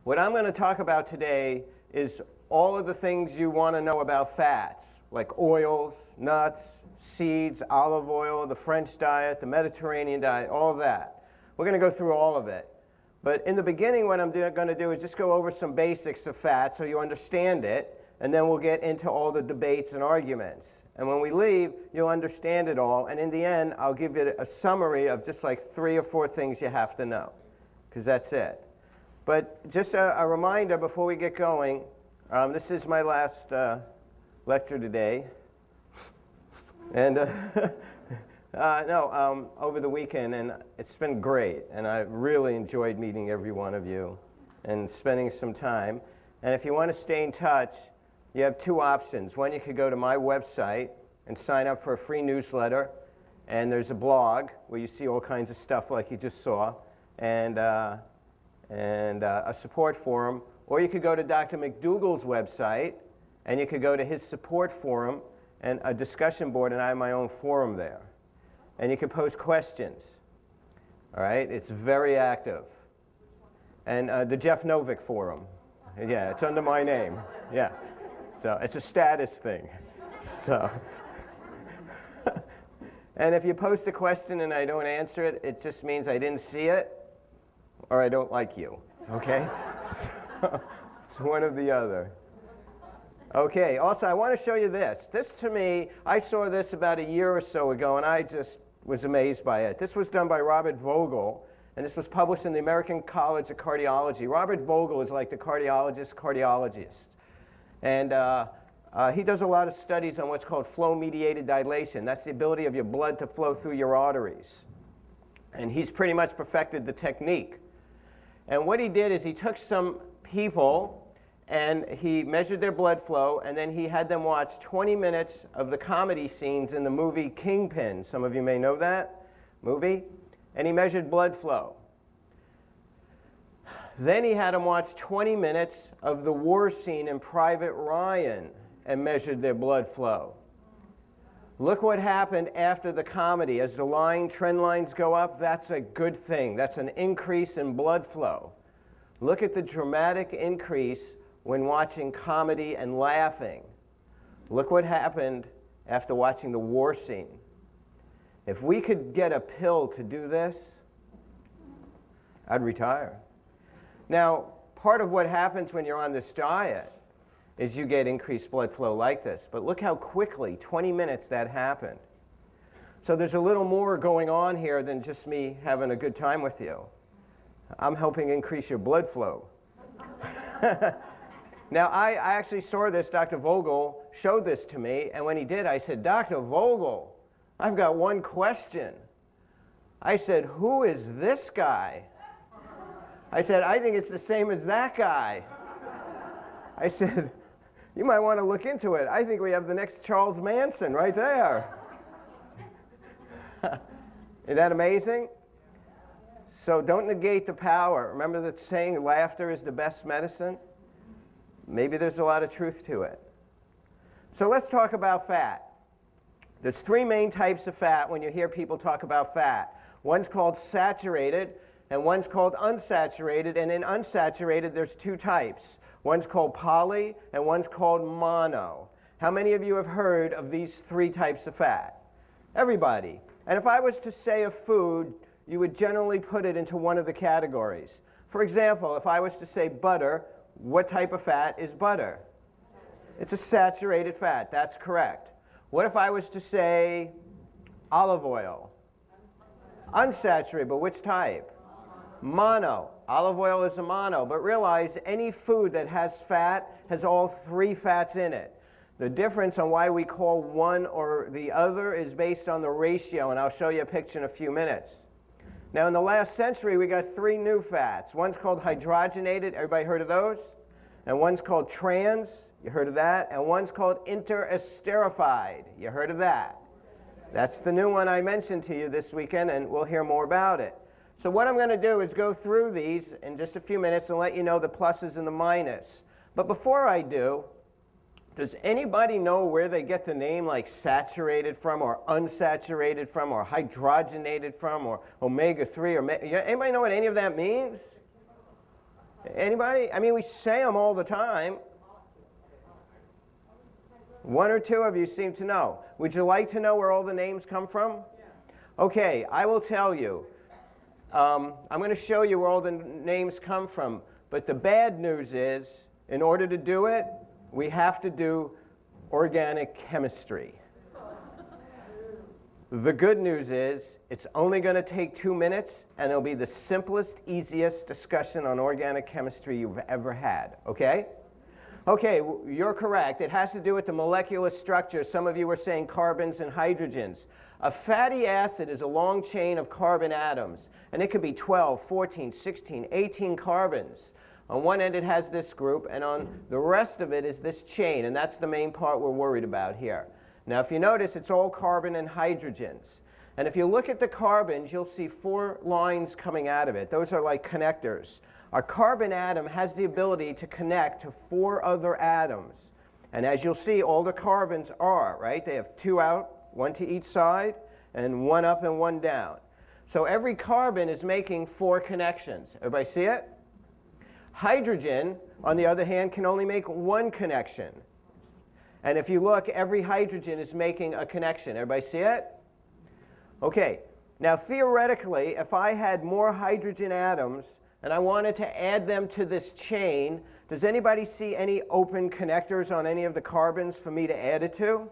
What I'm going to talk about today is all of the things you want to know about fats, like oils, nuts, seeds, olive oil, the French diet, the Mediterranean diet, all of that. We're going to go through all of it. But in the beginning, what I'm going to do is just go over some basics of fat so you understand it, and then we'll get into all the debates and arguments. And when we leave, you'll understand it all, and in the end, I'll give you a summary of just like 3 or 4 things you have to know, because that's it. But just a reminder before we get going, this is my last lecture today. And over the weekend, and it's been great, and I really enjoyed meeting every one of you and spending some time. And if you want to stay in touch, you have 2 options. One, you could go to my website and sign up for a free newsletter, and there's a blog where you see all kinds of stuff like you just saw, and a support forum. Or you could go to Dr. McDougall's website, and you could go to his support forum and a discussion board, and I have my own forum there. And you can post questions. All right? It's very active. And the Jeff Novick forum. Yeah, it's under my name. Yeah. So it's a status thing. So. And if you post a question and I don't answer it, it just means I didn't see it or I don't like you. Okay? So it's one or the other. Okay, also I want to show you this. This to me, I saw this about a year or so ago and I just was amazed by it. This was done by Robert Vogel, and this was published in the American College of Cardiology. Robert Vogel is like the cardiologist. And he does a lot of studies on what's called flow-mediated dilation. That's the ability of your blood to flow through your arteries. And he's pretty much perfected the technique. And what he did is he took some people and he measured their blood flow, and then he had them watch 20 minutes of the comedy scenes in the movie Kingpin. Some of you may know that movie. And he measured blood flow. Then he had them watch 20 minutes of the war scene in Private Ryan and measured their blood flow. Look what happened after the comedy. As the trend lines go up, that's a good thing. That's an increase in blood flow. Look at the dramatic increase when watching comedy and laughing. Look what happened after watching the war scene. If we could get a pill to do this, I'd retire. Now, part of what happens when you're on this diet is you get increased blood flow like this. But look how quickly, 20 minutes, that happened. So there's a little more going on here than just me having a good time with you. I'm helping increase your blood flow. Now, I actually saw this. Dr. Vogel showed this to me, and when he did, I said, Dr. Vogel, I've got one question. I said, who is this guy? I said, I think it's the same as that guy. I said, you might want to look into it. I think we have the next Charles Manson right there. Isn't that amazing? So don't negate the power. Remember that saying, laughter is the best medicine? Maybe there's a lot of truth to it. So let's talk about fat. There's 3 main types of fat when you hear people talk about fat. One's called saturated, and one's called unsaturated. And in unsaturated, there's 2 types. One's called poly, and one's called mono. How many of you have heard of these 3 types of fat? Everybody. And if I was to say a food, you would generally put it into one of the categories. For example, if I was to say butter, what type of fat is butter? It's a saturated fat. That's correct. What if I was to say olive oil? Unsaturated, but which type? Mono. Olive oil is a mono. But realize any food that has fat has all 3 fats in it. The difference on why we call one or the other is based on the ratio, and I'll show you a picture in a few minutes. Now, in the last century, we got 3 new fats. One's called hydrogenated. Everybody heard of those? And one's called trans. You heard of that? And one's called interesterified. You heard of that? That's the new one I mentioned to you this weekend, and we'll hear more about it. So what I'm going to do is go through these in just a few minutes and let you know the pluses and the minus. But before I do, does anybody know where they get the name like saturated from or unsaturated from or hydrogenated from or omega-3? Or anybody know what any of that means? Anybody? I mean, we say them all the time. One or two of you seem to know. Would you like to know where all the names come from? Okay, I will tell you. I'm going to show you where all the names come from. But the bad news is, in order to do it, we have to do organic chemistry. The good news is, it's only going to take 2 minutes, and it'll be the simplest, easiest discussion on organic chemistry you've ever had, okay? Okay, you're correct. It has to do with the molecular structure. Some of you were saying carbons and hydrogens. A fatty acid is a long chain of carbon atoms, and it could be 12, 14, 16, 18 carbons. On one end it has this group, and on the rest of it is this chain, and that's the main part we're worried about here. Now if you notice, it's all carbon and hydrogens. And if you look at the carbons, you'll see 4 lines coming out of it. Those are like connectors. Our carbon atom has the ability to connect to 4 other atoms. And as you'll see, all the carbons are, right? They have 2 out, 1 to each side, and 1 up and 1 down. So every carbon is making 4 connections. Everybody see it? Hydrogen, on the other hand, can only make 1 connection. And if you look, every hydrogen is making a connection. Everybody see it? Okay. Now theoretically, if I had more hydrogen atoms and I wanted to add them to this chain, does anybody see any open connectors on any of the carbons for me to add it to?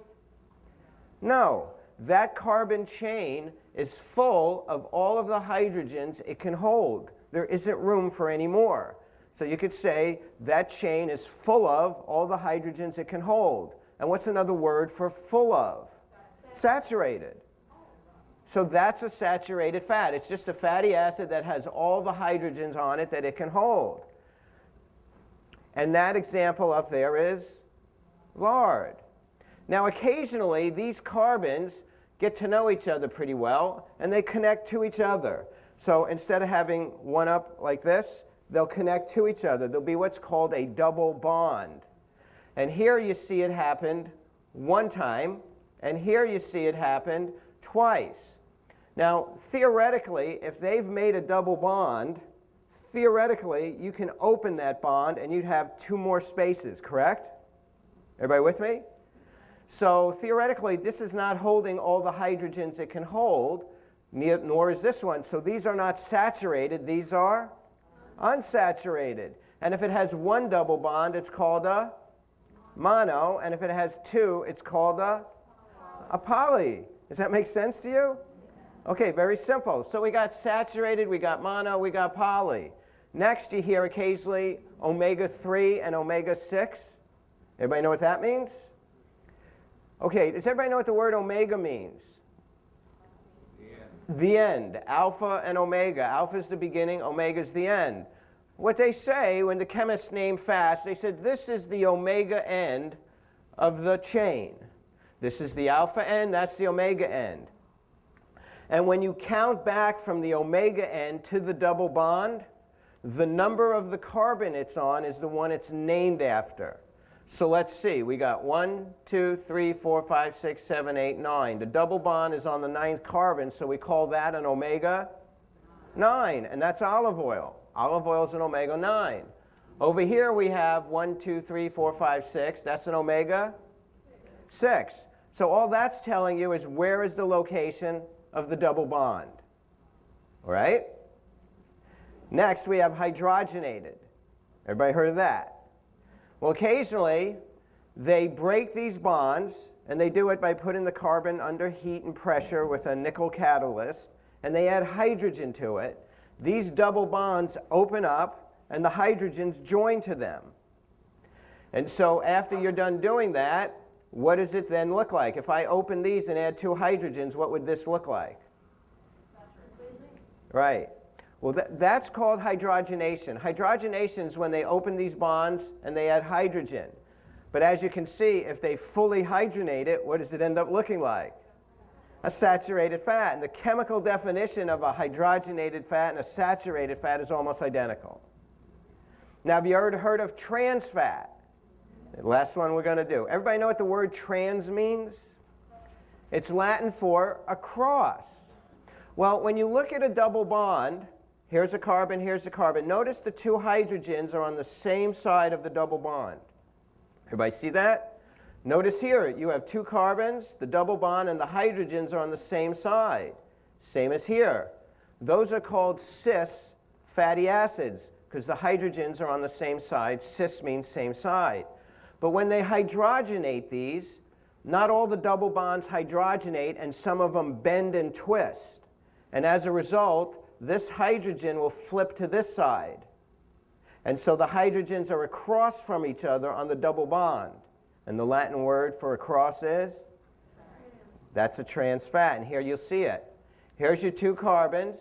No. That carbon chain is full of all of the hydrogens it can hold. There isn't room for any more. So you could say that chain is full of all the hydrogens it can hold. And what's another word for full of? Saturated. So that's a saturated fat. It's just a fatty acid that has all the hydrogens on it that it can hold. And that example up there is lard. Now occasionally these carbons get to know each other pretty well, and they connect to each other. So instead of having 1 up like this, they'll connect to each other. There'll be what's called a double bond. And here you see it happened 1 time, and here you see it happened twice. Now, theoretically, if they've made a double bond, theoretically, you can open that bond and you'd have 2 more spaces, correct? Everybody with me? So theoretically, this is not holding all the hydrogens it can hold, nor is this one. So these are not saturated, these are unsaturated. And if it has 1 double bond, it's called a mono, and if it has 2, it's called a poly. Does that make sense to you? Okay, very simple. So we got saturated, we got mono, we got poly. Next, you hear occasionally omega-3 and omega-6. Everybody know what that means? Okay, does everybody know what the word omega means? The end. Alpha and omega. Alpha is the beginning, omega is the end. What they say when the chemists name fats, they said this is the omega end of the chain. This is the alpha end, that's the omega end. And when you count back from the omega end to the double bond, the number of the carbon it's on is the one it's named after. So let's see, we got 1, 2, 3, 4, 5, 6, 7, 8, 9. The double bond is on the 9th carbon, so we call that an omega-9, and that's olive oil. Olive oil is an omega-9. Over here we have 1, 2, 3, 4, 5, 6. That's an omega-6. So all that's telling you is where is the location of the double bond. All right? Next we have hydrogenated. Everybody heard of that? Well, occasionally they break these bonds, and they do it by putting the carbon under heat and pressure with a nickel catalyst, and they add hydrogen to it. These double bonds open up, and the hydrogens join to them. And so after you're done doing that, what does it then look like? If I open these and add 2 hydrogens, what would this look like? Right. Well, that's called hydrogenation. Hydrogenation is when they open these bonds and they add hydrogen. But as you can see, if they fully hydrogenate it, what does it end up looking like? A saturated fat. And the chemical definition of a hydrogenated fat and a saturated fat is almost identical. Now, have you ever heard of trans fat? The last one we're going to do. Everybody know what the word trans means? It's Latin for across. Well, when you look at a double bond, Here's a carbon, here's a carbon. Notice the two hydrogens are on the same side of the double bond. Everybody see that? Notice here, you have two carbons, the double bond, and the hydrogens are on the same side. Same as here. Those are called cis fatty acids because the hydrogens are on the same side. Cis means same side. But when they hydrogenate these, not all the double bonds hydrogenate, and some of them bend and twist. And as a result, this hydrogen will flip to this side. And so the hydrogens are across from each other on the double bond. And the Latin word for across is? That's a trans fat. And here you'll see it. Here's your two carbons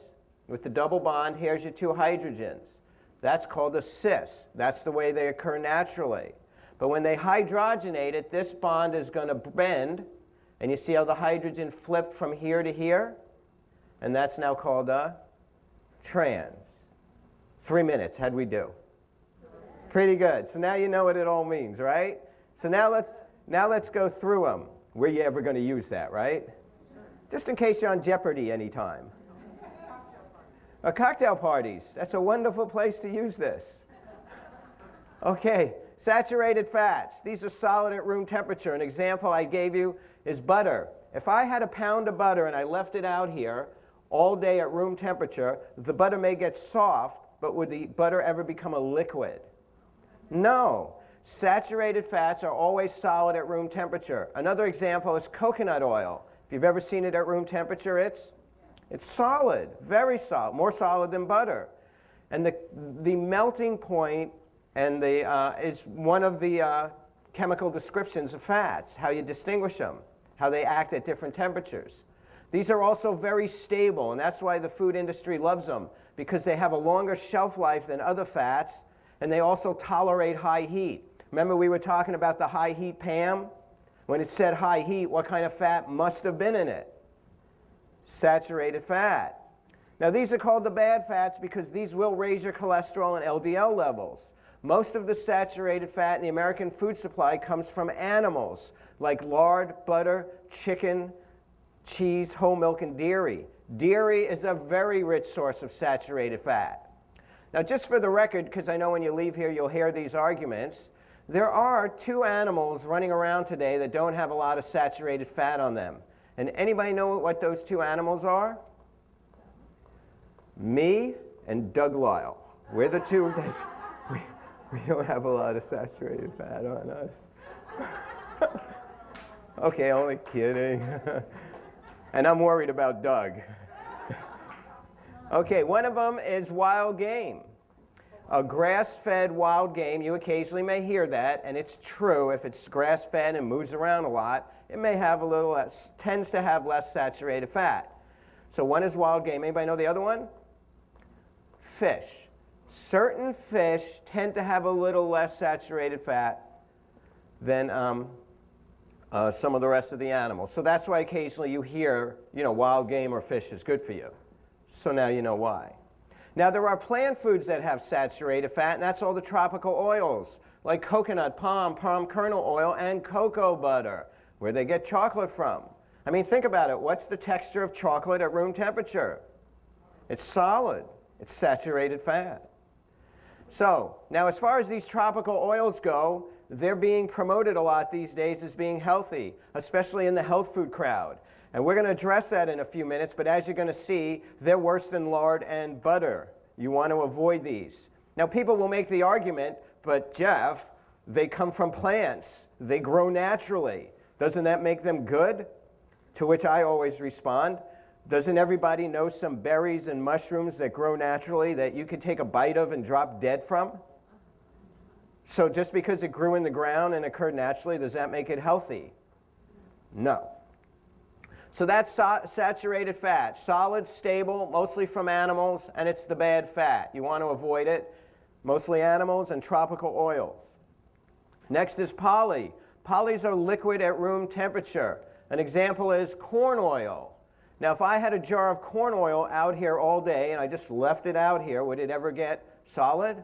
with the double bond. Here's your two hydrogens. That's called a cis. That's the way they occur naturally. But when they hydrogenate it, this bond is going to bend. And you see how the hydrogen flipped from here to here? And that's now called a trans. 3 minutes. How'd we do? Pretty good. So now you know what it all means, right? So now let's go through them. Were you ever going to use that, right? Just in case you're on Jeopardy anytime. Cocktail parties. That's a wonderful place to use this. Okay, saturated fats. These are solid at room temperature. An example I gave you is butter. If I had a pound of butter and I left it out here all day at room temperature, the butter may get soft, but would the butter ever become a liquid? No. Saturated fats are always solid at room temperature. Another example is coconut oil. If you've ever seen it at room temperature, it's solid, very solid, more solid than butter. And the melting point and is one of the chemical descriptions of fats, how you distinguish them, how they act at different temperatures. These are also very stable, and that's why the food industry loves them, because they have a longer shelf life than other fats, and they also tolerate high heat. Remember we were talking about the high heat pan? When it said high heat, what kind of fat must have been in it? Saturated fat. Now these are called the bad fats because these will raise your cholesterol and LDL levels. Most of the saturated fat in the American food supply comes from animals, like lard, butter, chicken, cheese, whole milk, and dairy. Dairy is a very rich source of saturated fat. Now just for the record, because I know when you leave here you'll hear these arguments, there are two animals running around today that don't have a lot of saturated fat on them. And anybody know what those two animals are? Me and Doug Lyle. We're the two that we don't have a lot of saturated fat on us. Okay, only kidding. And I'm worried about Doug. Okay, one of them is wild game. A grass-fed wild game, you occasionally may hear that, and it's true. If it's grass-fed and moves around a lot, it may have a little less, tends to have less saturated fat. So one is wild game. Anybody know the other one? Fish. Certain fish tend to have a little less saturated fat than some of the rest of the animals. So that's why occasionally you hear, wild game or fish is good for you. So now you know why. Now there are plant foods that have saturated fat, and that's all the tropical oils, like coconut, palm kernel oil, and cocoa butter, where they get chocolate from. I mean, think about it. What's the texture of chocolate at room temperature? It's solid. It's saturated fat. So, now as far as these tropical oils go, they're being promoted a lot these days as being healthy, especially in the health food crowd. And we're going to address that in a few minutes, but as you're going to see, they're worse than lard and butter. You want to avoid these. Now, people will make the argument, but Jeff, they come from plants. They grow naturally. Doesn't that make them good? To which I always respond, doesn't everybody know some berries and mushrooms that grow naturally that you could take a bite of and drop dead from? So just because it grew in the ground and occurred naturally, does that make it healthy? No. So that's saturated fat, solid, stable, mostly from animals, and it's the bad fat. You want to avoid it, mostly animals and tropical oils. Next is poly. Polys are liquid at room temperature. An example is corn oil. Now if I had a jar of corn oil out here all day and I just left it out here, would it ever get solid?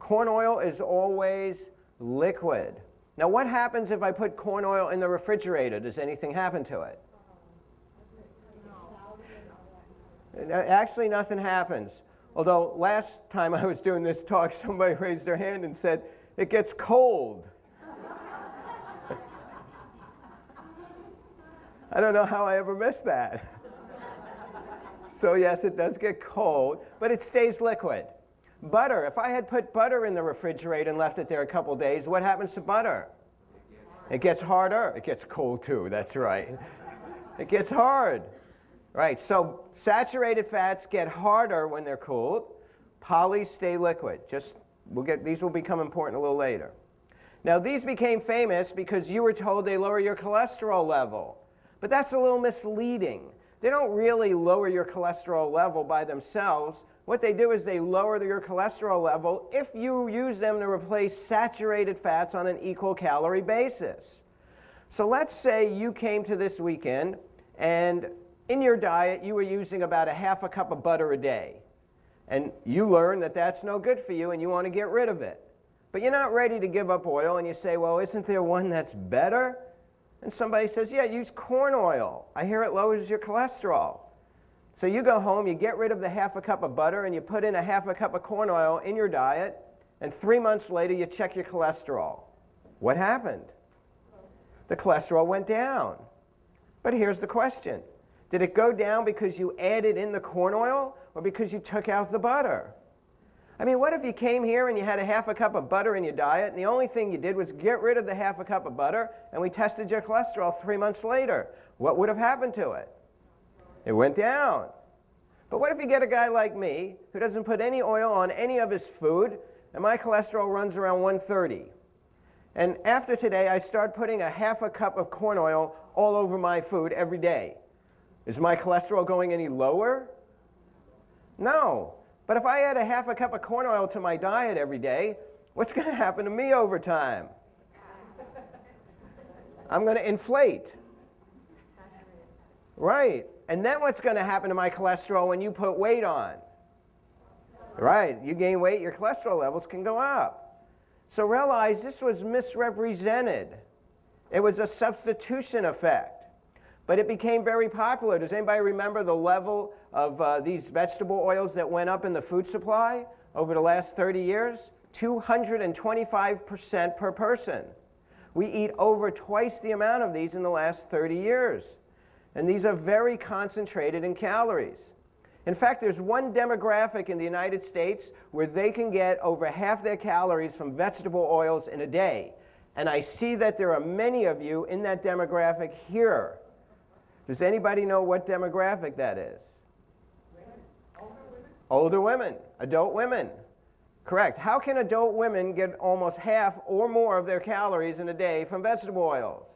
Corn oil is always liquid. Now what happens if I put corn oil in the refrigerator? Does anything happen to it? Actually, nothing happens. Although last time I was doing this talk, somebody raised their hand and said, it gets cold. I don't know how I ever missed that. So yes, it does get cold, but it stays liquid. Butter, if I had put butter in the refrigerator and left it there a couple days, what happens to butter? It gets harder. It gets cold too, that's right. It gets hard. Right, so saturated fats get harder when they're cooled. Polys stay liquid. These will become important a little later. Now these became famous because you were told they lower your cholesterol level. But that's a little misleading. They don't really lower your cholesterol level by themselves. What they do is they lower your cholesterol level if you use them to replace saturated fats on an equal calorie basis. So let's say you came to this weekend and in your diet you were using about a half a cup of butter a day. And you learn that that's no good for you and you want to get rid of it. But you're not ready to give up oil and you say, well, isn't there one that's better? And somebody says, yeah, use corn oil. I hear it lowers your cholesterol. So you go home, you get rid of the half a cup of butter, and you put in a half a cup of corn oil in your diet, and 3 months later you check your cholesterol. What happened? The cholesterol went down. But here's the question. Did it go down because you added in the corn oil, or because you took out the butter? I mean, what if you came here and you had a half a cup of butter in your diet, and the only thing you did was get rid of the half a cup of butter, and we tested your cholesterol 3 months later? What would have happened to it? It went down. But what if you get a guy like me who doesn't put any oil on any of his food, and my cholesterol runs around 130? And after today, I start putting a half a cup of corn oil all over my food every day. Is my cholesterol going any lower? No. But if I add a half a cup of corn oil to my diet every day, what's going to happen to me over time? I'm going to inflate. Right. And then what's going to happen to my cholesterol when you put weight on? Right. You gain weight, your cholesterol levels can go up. So realize this was misrepresented. It was a substitution effect. But it became very popular. Does anybody remember the level of these vegetable oils that went up in the food supply over the last 30 years? 225% per person. We eat over twice the amount of these in the last 30 years. And these are very concentrated in calories. In fact, there's one demographic in the United States where they can get over half their calories from vegetable oils in a day. And I see that there are many of you in that demographic here. Does anybody know what demographic that is? Older women, adult women. Correct. How can adult women get almost half or more of their calories in a day from vegetable oils?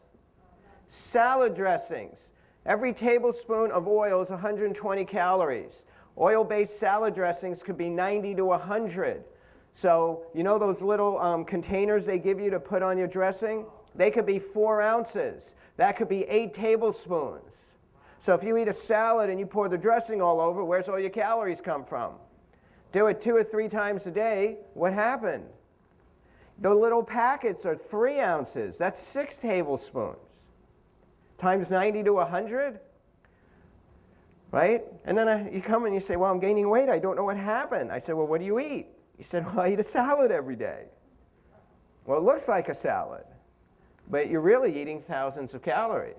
Salad dressings. Every tablespoon of oil is 120 calories. Oil-based salad dressings could be 90 to 100. So you know those little containers they give you to put on your dressing? They could be 4 ounces. That could be 8 tablespoons. So if you eat a salad and you pour the dressing all over, where's all your calories come from? Do it 2 or 3 times a day, what happened? The little packets are 3 ounces. That's 6 tablespoons. Times 90 to 100? Right? And then you come and you say, well, I'm gaining weight. I don't know what happened. I said, well, what do you eat? He said, well, I eat a salad every day. Well, it looks like a salad, but you're really eating thousands of calories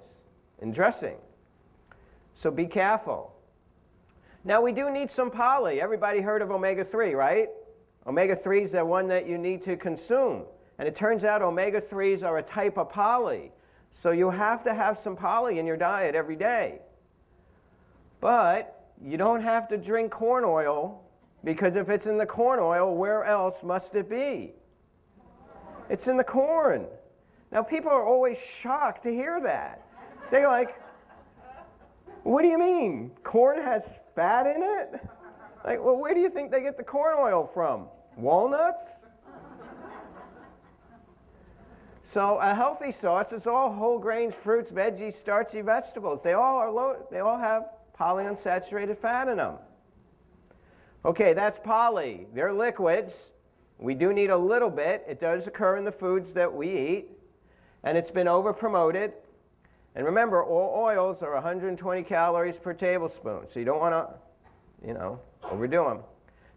in dressing. So be careful. Now, we do need some poly. Everybody heard of omega-3, right? Omega-3s are one that you need to consume. And it turns out omega-3s are a type of poly. So you have to have some poly in your diet every day. But you don't have to drink corn oil, because if it's in the corn oil, where else must it be? It's in the corn. Now, people are always shocked to hear that. They're like, what do you mean? Corn has fat in it? Like, well, where do you think they get the corn oil from? Walnuts? So a healthy sauce is all whole grains, fruits, veggies, starchy vegetables. They all have polyunsaturated fat in them. Okay, that's poly. They're liquids. We do need a little bit. It does occur in the foods that we eat. And it's been over-promoted. And remember, all oils are 120 calories per tablespoon. So you don't want to, overdo them.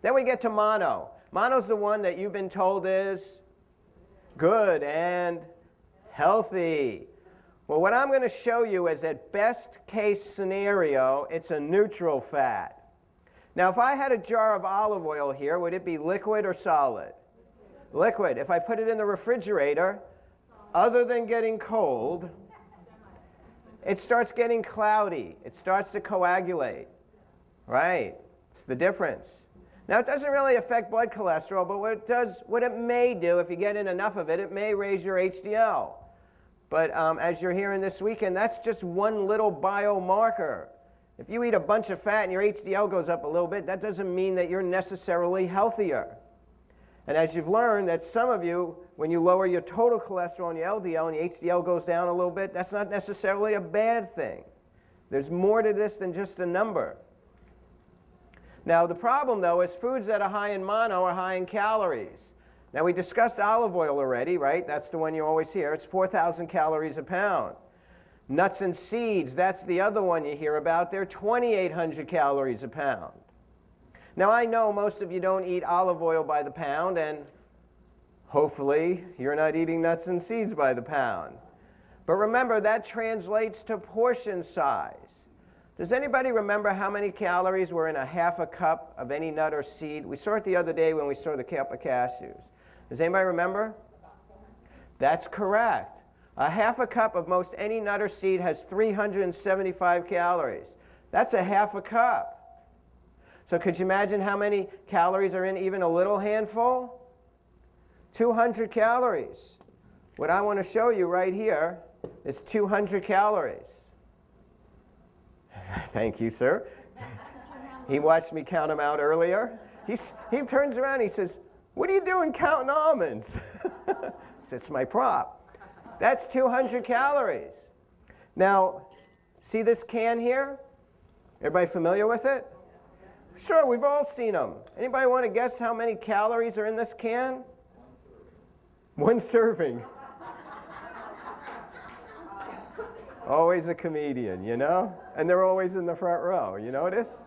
Then we get to mono. Mono's the one that you've been told is good and healthy. Well, what I'm going to show you is at best case scenario, it's a neutral fat. Now, if I had a jar of olive oil here, would it be liquid or solid? Liquid. If I put it in the refrigerator, other than getting cold, it starts getting cloudy. It starts to coagulate. Right? It's the difference. Now, it doesn't really affect blood cholesterol, but what it may do, if you get in enough of it, it may raise your HDL. But as you're hearing this weekend, that's just one little biomarker. If you eat a bunch of fat and your HDL goes up a little bit, that doesn't mean that you're necessarily healthier. And as you've learned that some of you, when you lower your total cholesterol and your LDL and your HDL goes down a little bit, that's not necessarily a bad thing. There's more to this than just a number. Now, the problem, though, is foods that are high in mono are high in calories. Now, we discussed olive oil already, right? That's the one you always hear. It's 4,000 calories a pound. Nuts and seeds, that's the other one you hear about. They're 2,800 calories a pound. Now, I know most of you don't eat olive oil by the pound, and hopefully you're not eating nuts and seeds by the pound. But remember, that translates to portion size. Does anybody remember how many calories were in a half a cup of any nut or seed? We saw it the other day when we saw the cup of cashews. Does anybody remember? That's correct. A half a cup of most any nut or seed has 375 calories. That's a half a cup. So could you imagine how many calories are in even a little handful? 200 calories. What I want to show you right here is 200 calories. Thank you, sir. He watched me count them out earlier. He turns around and he says, "What are you doing counting almonds?" He says, "It's my prop." That's 200 calories. Now, see this can here? Everybody familiar with it? Sure, we've all seen them. Anybody want to guess how many calories are in this can? 1 serving. Always a comedian, you know? And they're always in the front row. You notice?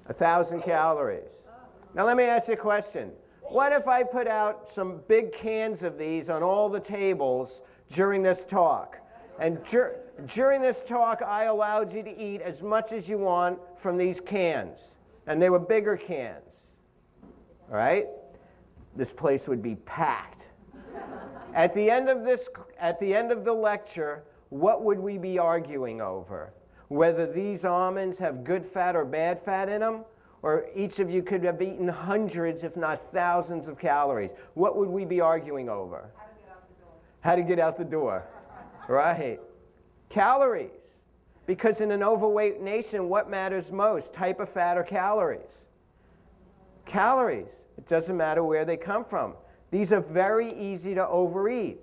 1,000 calories. Now let me ask you a question. What if I put out some big cans of these on all the tables during this talk? And during this talk, I allowed you to eat as much as you want from these cans. And they were bigger cans. All right? This place would be packed. At the end of the lecture, what would we be arguing over? Whether these almonds have good fat or bad fat in them, or each of you could have eaten hundreds, if not thousands of calories. What would we be arguing over? How to get out the door. Right. Calories. Because in an overweight nation, what matters most? Type of fat or calories? Calories. It doesn't matter where they come from. These are very easy to overeat.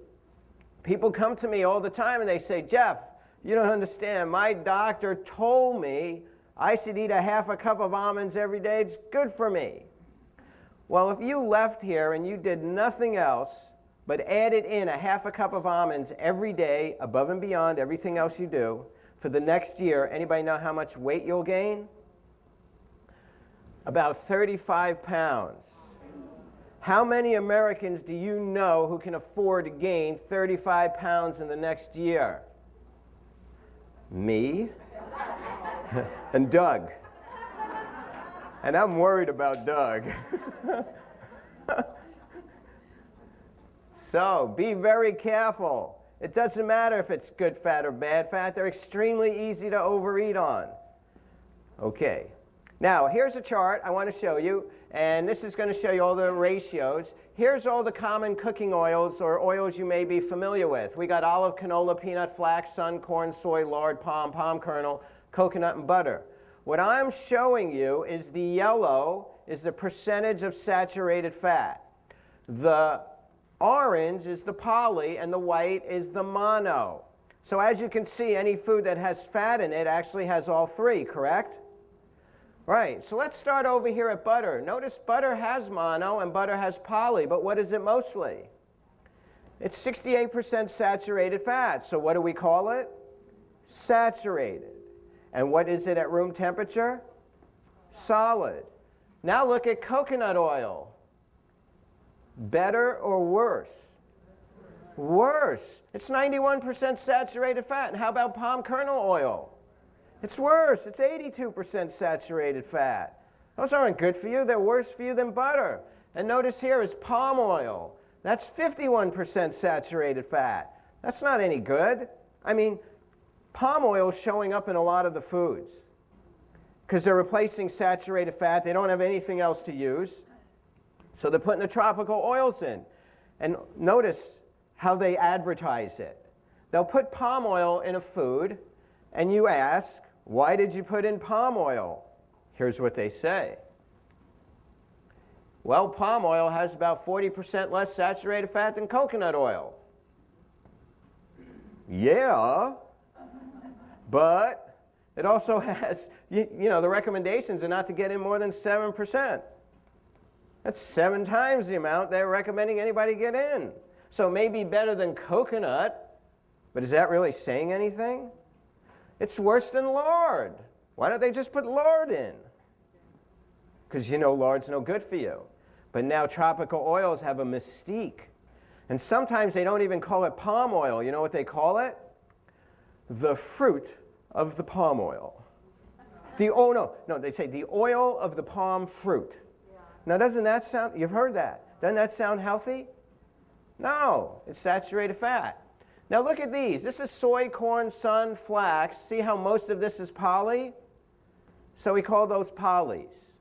People come to me all the time and they say, "Jeff, you don't understand. My doctor told me I should eat a half a cup of almonds every day. It's good for me." Well, if you left here and you did nothing else but added in a half a cup of almonds every day, above and beyond everything else you do, for the next year, anybody know how much weight you'll gain? About 35 pounds. How many Americans do you know who can afford to gain 35 pounds in the next year? Me and Doug. And I'm worried about Doug. So be very careful. It doesn't matter if it's good fat or bad fat. They're extremely easy to overeat on. Okay. Now, here's a chart I want to show you, and this is going to show you all the ratios. Here's all the common cooking oils or oils you may be familiar with. We got olive, canola, peanut, flax, sun, corn, soy, lard, palm kernel, coconut, and butter. What I'm showing you is the yellow is the percentage of saturated fat. The orange is the poly, and the white is the mono. So as you can see, any food that has fat in it actually has all three, correct? Right, so let's start over here at butter. Notice butter has mono and butter has poly, but what is it mostly? It's 68% saturated fat. So what do we call it? Saturated. And what is it at room temperature? Solid. Now look at coconut oil. Better or worse? Worse. It's 91% saturated fat. And how about palm kernel oil? It's worse. It's 82% saturated fat. Those aren't good for you. They're worse for you than butter. And notice here is palm oil. That's 51% saturated fat. That's not any good. I mean, palm oil is showing up in a lot of the foods because they're replacing saturated fat. They don't have anything else to use. So they're putting the tropical oils in. And notice how they advertise it. They'll put palm oil in a food, and you ask, why did you put in palm oil? Here's what they say. Well, palm oil has about 40% less saturated fat than coconut oil. Yeah, but it also has, you know, the recommendations are not to get in more than 7%. That's 7 times the amount they're recommending anybody get in. So it may be better than coconut, but is that really saying anything? It's worse than lard. Why don't they just put lard in? Because you know lard's no good for you. But now tropical oils have a mystique. And sometimes they don't even call it palm oil. You know what they call it? The fruit of the palm oil. No, they say the oil of the palm fruit. Yeah. Now doesn't that sound, you've heard that. Doesn't that sound healthy? No, it's saturated fat. Now look at these. This is soy, corn, sun, flax. See how most of this is poly? So we call those polys.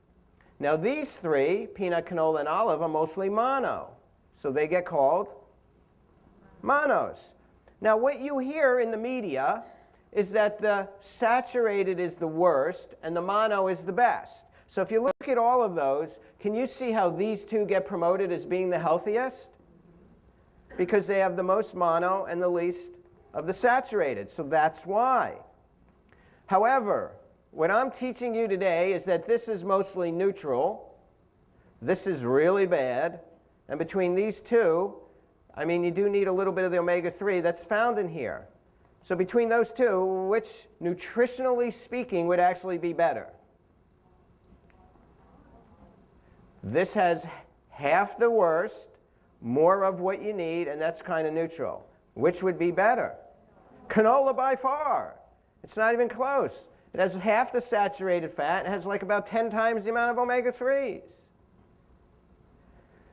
Now these 3, peanut, canola, and olive, are mostly mono. So they get called monos. Now what you hear in the media is that the saturated is the worst and the mono is the best. So if you look at all of those, can you see how these 2 get promoted as being the healthiest? Because they have the most mono and the least of the saturated. So that's why. However, what I'm teaching you today is that this is mostly neutral. This is really bad. And between these 2, I mean, you do need a little bit of the omega-3 that's found in here. So between those 2, which, nutritionally speaking, would actually be better? This has half the worst, more of what you need, and that's kind of neutral. Which would be better? Canola by far. It's not even close. It has half the saturated fat. It has like about 10 times the amount of omega-3s.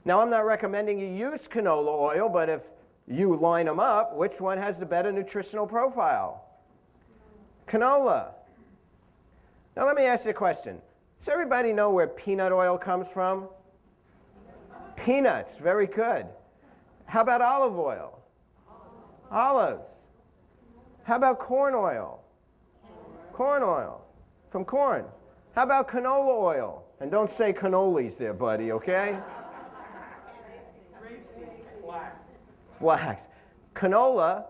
Now, I'm not recommending you use canola oil, but if you line them up, which one has the better nutritional profile? Canola. Now, let me ask you a question. Does everybody know where peanut oil comes from? Peanuts. Very good. How about olive oil? Olives. How about corn oil? Corn oil. From corn. How about canola oil? And don't say cannolis there, buddy, okay? Flax. Canola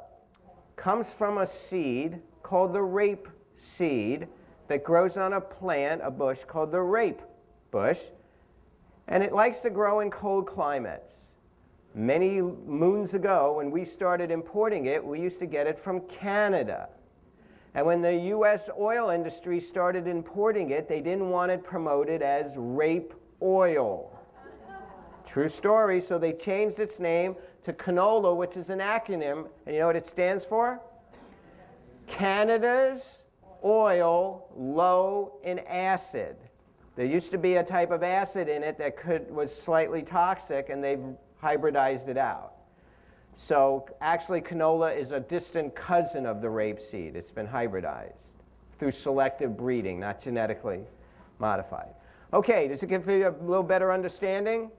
comes from a seed called the rape seed that grows on a plant, a bush called the rape bush, and it likes to grow in cold climates. Many moons ago, when we started importing it, we used to get it from Canada. And when the U.S. oil industry started importing it, they didn't want it promoted as rape oil. True story. So they changed its name to canola, which is an acronym. And you know what it stands for? Canada's oil low in acid. There used to be a type of acid in it that was slightly toxic, and they've hybridized it out. So actually, canola is a distant cousin of the rapeseed. It's been hybridized through selective breeding, not genetically modified. Okay, does it give you a little better understanding?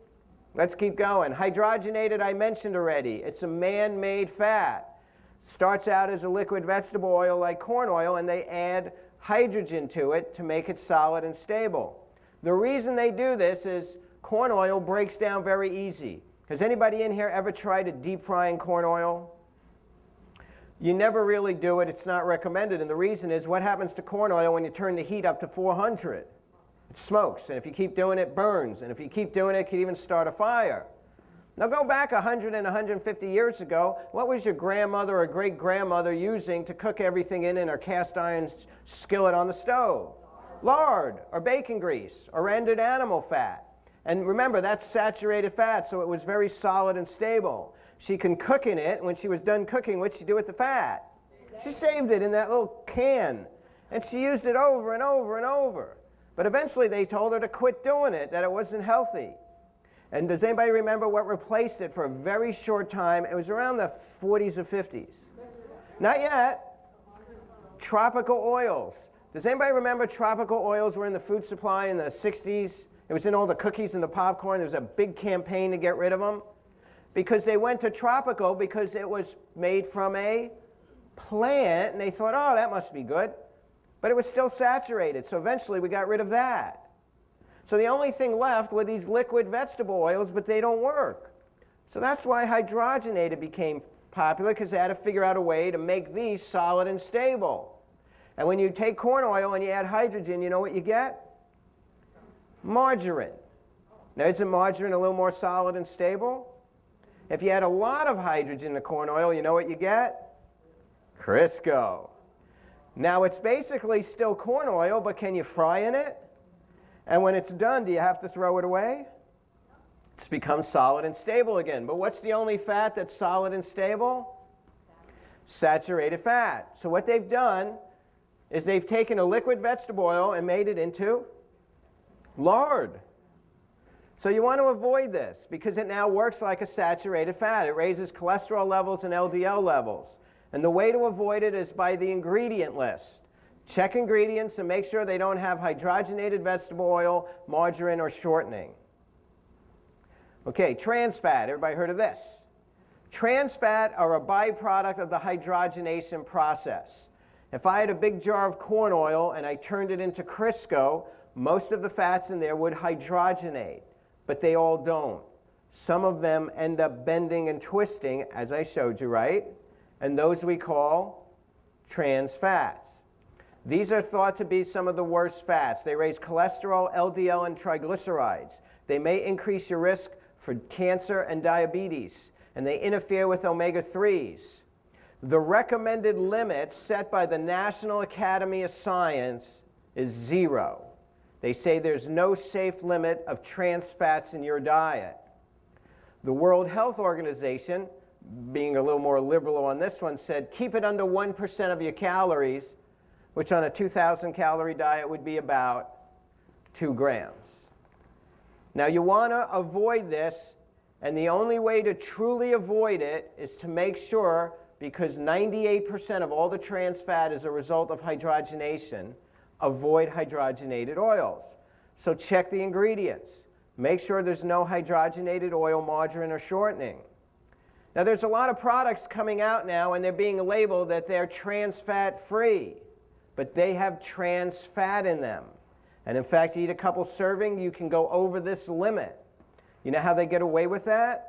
Let's keep going. Hydrogenated, I mentioned already. It's a man-made fat. Starts out as a liquid vegetable oil like corn oil, and they add hydrogen to it to make it solid and stable. The reason they do this is corn oil breaks down very easy. Has anybody in here ever tried to deep frying corn oil? You never really do it. It's not recommended. And the reason is, what happens to corn oil when you turn the heat up to 400? It smokes. And if you keep doing it, it burns. And if you keep doing it, it can even start a fire. Now go back 100 and 150 years ago. What was your grandmother or great-grandmother using to cook everything in her cast iron skillet on the stove? Lard or bacon grease or rendered animal fat. And remember, that's saturated fat, so it was very solid and stable. She can cook in it. When she was done cooking, what'd she do with the fat? She saved it in that little can, and she used it over and over and over. But eventually they told her to quit doing it, that it wasn't healthy. And does anybody remember what replaced it for a very short time? It was around the 40s or 50s. Not yet. Tropical oils. Does anybody remember tropical oils were in the food supply in the 60s? It was in all the cookies and the popcorn. There was a big campaign to get rid of them. Because they went to tropical because it was made from a plant, and they thought, oh, that must be good. But it was still saturated, so eventually we got rid of that. So the only thing left were these liquid vegetable oils, but they don't work. So that's why hydrogenated became popular, because they had to figure out a way to make these solid and stable. And when you take corn oil and you add hydrogen, you know what you get? Margarine. Now, isn't margarine a little more solid and stable? If you add a lot of hydrogen to corn oil, you know what you get? Crisco. Now, it's basically still corn oil, but can you fry in it? And when it's done, do you have to throw it away? It's become solid and stable again. But what's the only fat that's solid and stable? Saturated fat. So what they've done is they've taken a liquid vegetable oil and made it into lard. So you want to avoid this because it now works like a saturated fat. It raises cholesterol levels and LDL levels. And the way to avoid it is by the ingredient list. Check ingredients and make sure they don't have hydrogenated vegetable oil, margarine, or shortening. Okay, trans fat. Everybody heard of this? Trans fat are a byproduct of the hydrogenation process. If I had a big jar of corn oil and I turned it into Crisco, most of the fats in there would hydrogenate, but they all don't. Some of them end up bending and twisting, as I showed you, right? And those we call trans fats. These are thought to be some of the worst fats. They raise cholesterol, LDL, and triglycerides. They may increase your risk for cancer and diabetes, and they interfere with omega-3s. The recommended limit set by the National Academy of Science is 0. They say there's no safe limit of trans fats in your diet. The World Health Organization, being a little more liberal on this one, said keep it under 1% of your calories, which on a 2,000 calorie diet would be about 2 grams. Now you want to avoid this, and the only way to truly avoid it is to make sure, because 98% of all the trans fat is a result of hydrogenation, avoid hydrogenated oils. So check the ingredients. Make sure there's no hydrogenated oil, margarine, or shortening. Now there's a lot of products coming out now and they're being labeled that they're trans fat free, but they have trans fat in them. And in fact, you eat a couple servings, you can go over this limit. You know how they get away with that?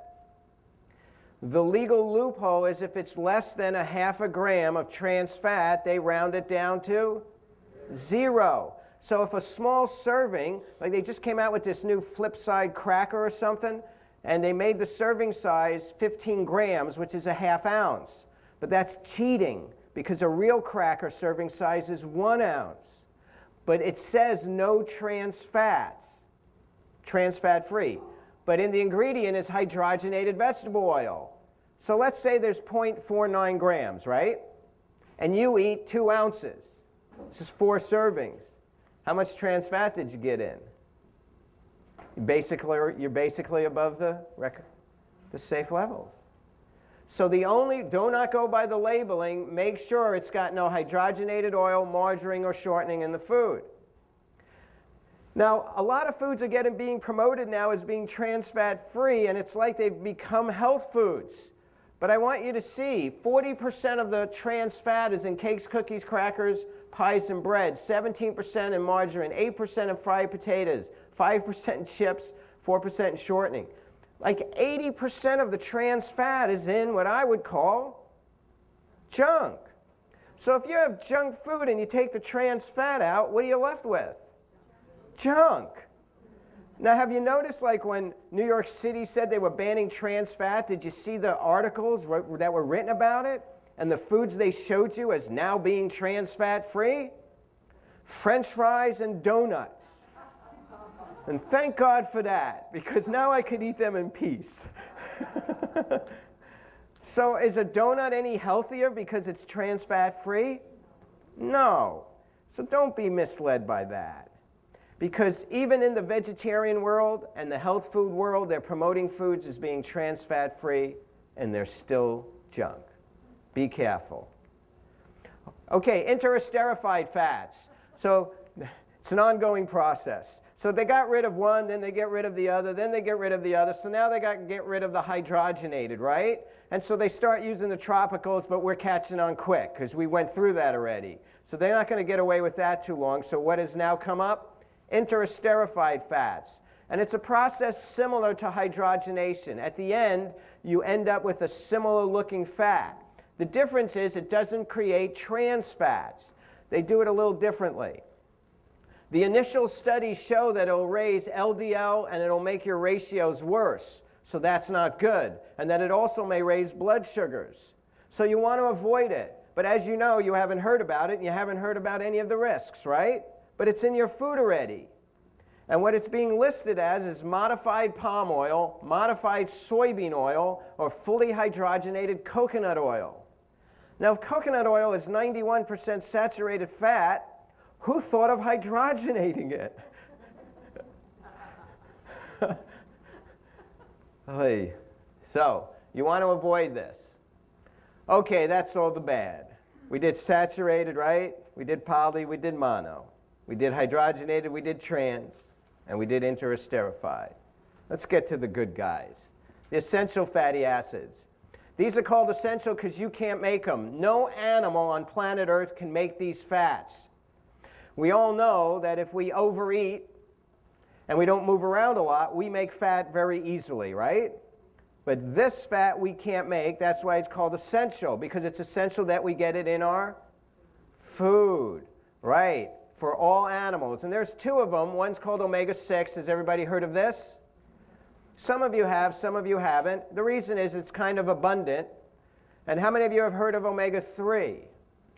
The legal loophole is if it's less than 0.5 gram of trans fat, they round it down to 0. So if a small serving, like they just came out with this new flip side cracker or something, and they made the serving size 15 grams, which is 1/2 ounce. But that's cheating, because a real cracker serving size is 1 ounce. But it says no trans fats, trans fat free. But in the ingredient is hydrogenated vegetable oil. So let's say there's 0.49 grams, right? And you eat 2 ounces. This is 4 servings. How much trans fat did you get in? You're basically above the safe levels. So do not go by the labeling. Make sure it's got no hydrogenated oil, margarine, or shortening in the food. Now, a lot of foods are being promoted now as being trans fat free, and it's like they've become health foods. But I want you to see, 40% of the trans fat is in cakes, cookies, crackers, pies, and bread, 17% in margarine, 8% in fried potatoes, 5% in chips, 4% in shortening. Like 80% of the trans fat is in what I would call junk. So if you have junk food and you take the trans fat out, what are you left with? Junk. Now, have you noticed, like when New York City said they were banning trans fat, did you see the articles that were written about it? And the foods they showed you as now being trans fat free? French fries and donuts. And thank God for that, because now I could eat them in peace. So is a donut any healthier because it's trans fat free? No. So don't be misled by that. Because even in the vegetarian world and the health food world, they're promoting foods as being trans fat free, and they're still junk. Be careful. Okay, interesterified fats. So it's an ongoing process. So they got rid of one, then they get rid of the other, then they get rid of the other. So now they got to get rid of the hydrogenated, right? And so they start using the tropicals, but we're catching on quick because we went through that already. So they're not going to get away with that too long. So what has now come up? Interesterified fats. And it's a process similar to hydrogenation. At the end, you end up with a similar looking fat. The difference is it doesn't create trans fats. They do it a little differently. The initial studies show that it'll raise LDL and it'll make your ratios worse. So that's not good. And that it also may raise blood sugars. So you want to avoid it. But as you know, you haven't heard about it and you haven't heard about any of the risks, right? But it's in your food already. And what it's being listed as is modified palm oil, modified soybean oil, or fully hydrogenated coconut oil. Now, if coconut oil is 91% saturated fat, who thought of hydrogenating it? Hey. So, you want to avoid this. Okay, that's all the bad. We did saturated, right? We did poly, we did mono. We did hydrogenated, we did trans, and we did interesterified. Let's get to the good guys. The essential fatty acids. These are called essential because you can't make them. No animal on planet Earth can make these fats. We all know that if we overeat and we don't move around a lot, we make fat very easily, right? But this fat we can't make. That's why it's called essential, because it's essential that we get it in our food, right, for all animals. And there's two of them. One's called omega-6. Has everybody heard of this? Some of you have, some of you haven't. The reason is it's kind of abundant. And how many of you have heard of omega-3?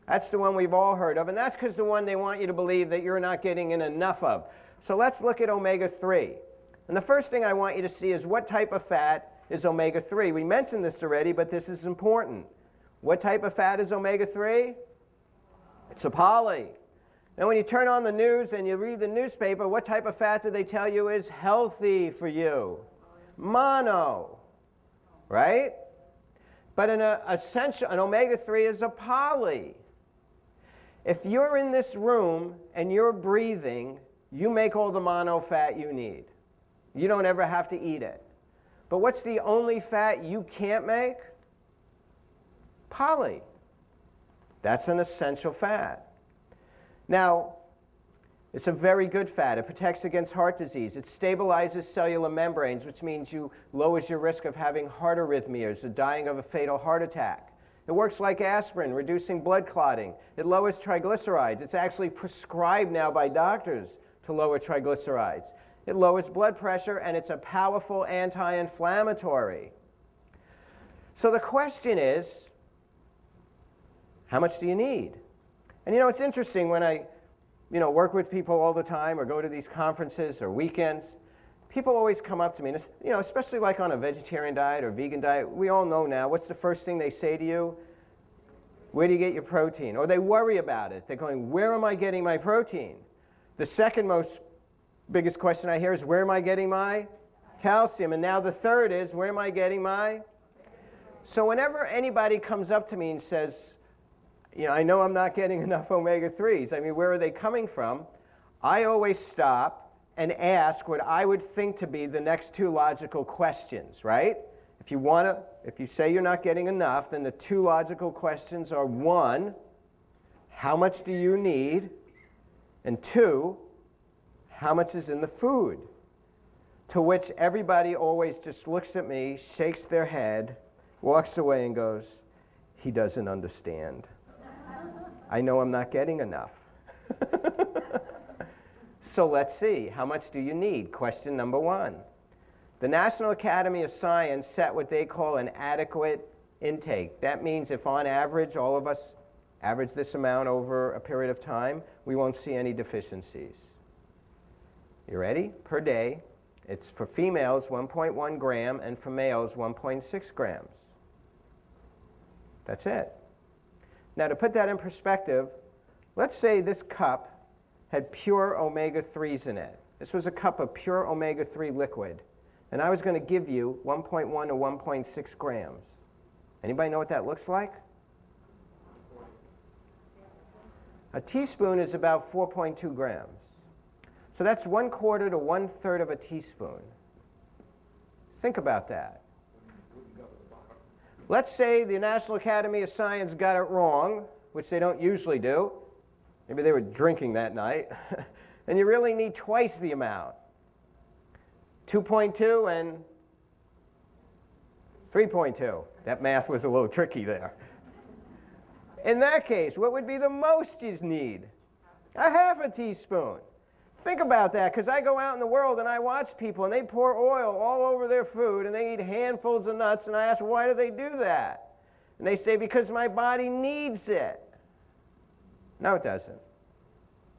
That's the one we've all heard of, and that's because the one they want you to believe that you're not getting in enough of. So let's look at omega-3. And the first thing I want you to see is what type of fat is omega-3. We mentioned this already, but this is important. What type of fat is omega-3? It's a poly. Now when you turn on the news and you read the newspaper, what type of fat do they tell you is healthy for you? Mono, right? But an omega-3 is a poly. If you're in this room and you're breathing, you make all the mono fat you need. You don't ever have to eat it. But what's the only fat you can't make? Poly. That's an essential fat. Now, it's a very good fat. It protects against heart disease. It stabilizes cellular membranes, which means you lowers your risk of having heart arrhythmias or dying of a fatal heart attack. It works like aspirin, reducing blood clotting. It lowers triglycerides. It's actually prescribed now by doctors to lower triglycerides. It lowers blood pressure, and it's a powerful anti-inflammatory. So the question is, how much do you need? And you know, it's interesting when I work with people all the time or go to these conferences or weekends, people always come up to me, and especially like on a vegetarian diet or vegan diet, we all know now, what's the first thing they say to you? Where do you get your protein? Or they worry about it. They're going, where am I getting my protein? The second biggest question I hear is, where am I getting my calcium? And now the third is, where am I getting my? So whenever anybody comes up to me and says, I know I'm not getting enough omega-3s, I mean, where are they coming from? I always stop and ask what I would think to be the next two logical questions, right? If you say you're not getting enough, then the two logical questions are, one, how much do you need? And two, how much is in the food? To which everybody always just looks at me, shakes their head, walks away and goes, he doesn't understand. I know I'm not getting enough. So let's see, how much do you need? Question number one. The National Academy of Science set what they call an adequate intake. That means if on average all of us average this amount over a period of time, we won't see any deficiencies. You ready? Per day, it's for females 1.1 gram and for males 1.6 grams. That's it. Now to put that in perspective, let's say this cup had pure omega-3s in it. This was a cup of pure omega-3 liquid, and I was going to give you 1.1 to 1.6 grams. Anybody know what that looks like? A teaspoon is about 4.2 grams. So that's 1/4 to 1/3 of a teaspoon. Think about that. Let's say the National Academy of Science got it wrong, which they don't usually do. Maybe they were drinking that night. And you really need twice the amount. 2.2 and 3.2. That math was a little tricky there. In that case, what would be the most you need? A half a teaspoon. Think about that, because I go out in the world and I watch people and they pour oil all over their food and they eat handfuls of nuts, and I ask, why do they do that? And they say, because my body needs it. No, it doesn't.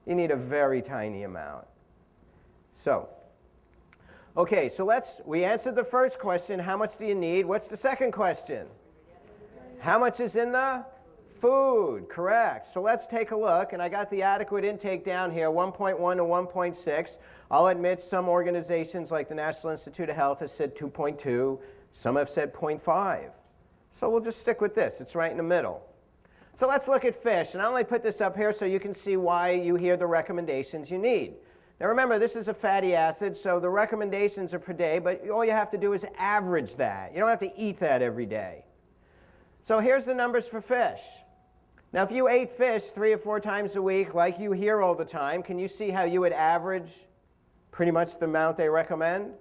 You need a very tiny amount. So, okay, so we answered the first question, how much do you need? What's the second question? How much is in the food? Correct. So let's take a look, and I got the adequate intake down here, 1.1 to 1.6. I'll admit some organizations like the National Institute of Health has said 2.2. Some have said 0.5. So we'll just stick with this. It's right in the middle. So let's look at fish, and I only put this up here so you can see why you hear the recommendations you need. Now remember, this is a fatty acid, so the recommendations are per day, but all you have to do is average that. You don't have to eat that every day. So here's the numbers for fish. Now if you ate fish 3 or 4 times a week, like you hear all the time, can you see how you would average pretty much the amount they recommend?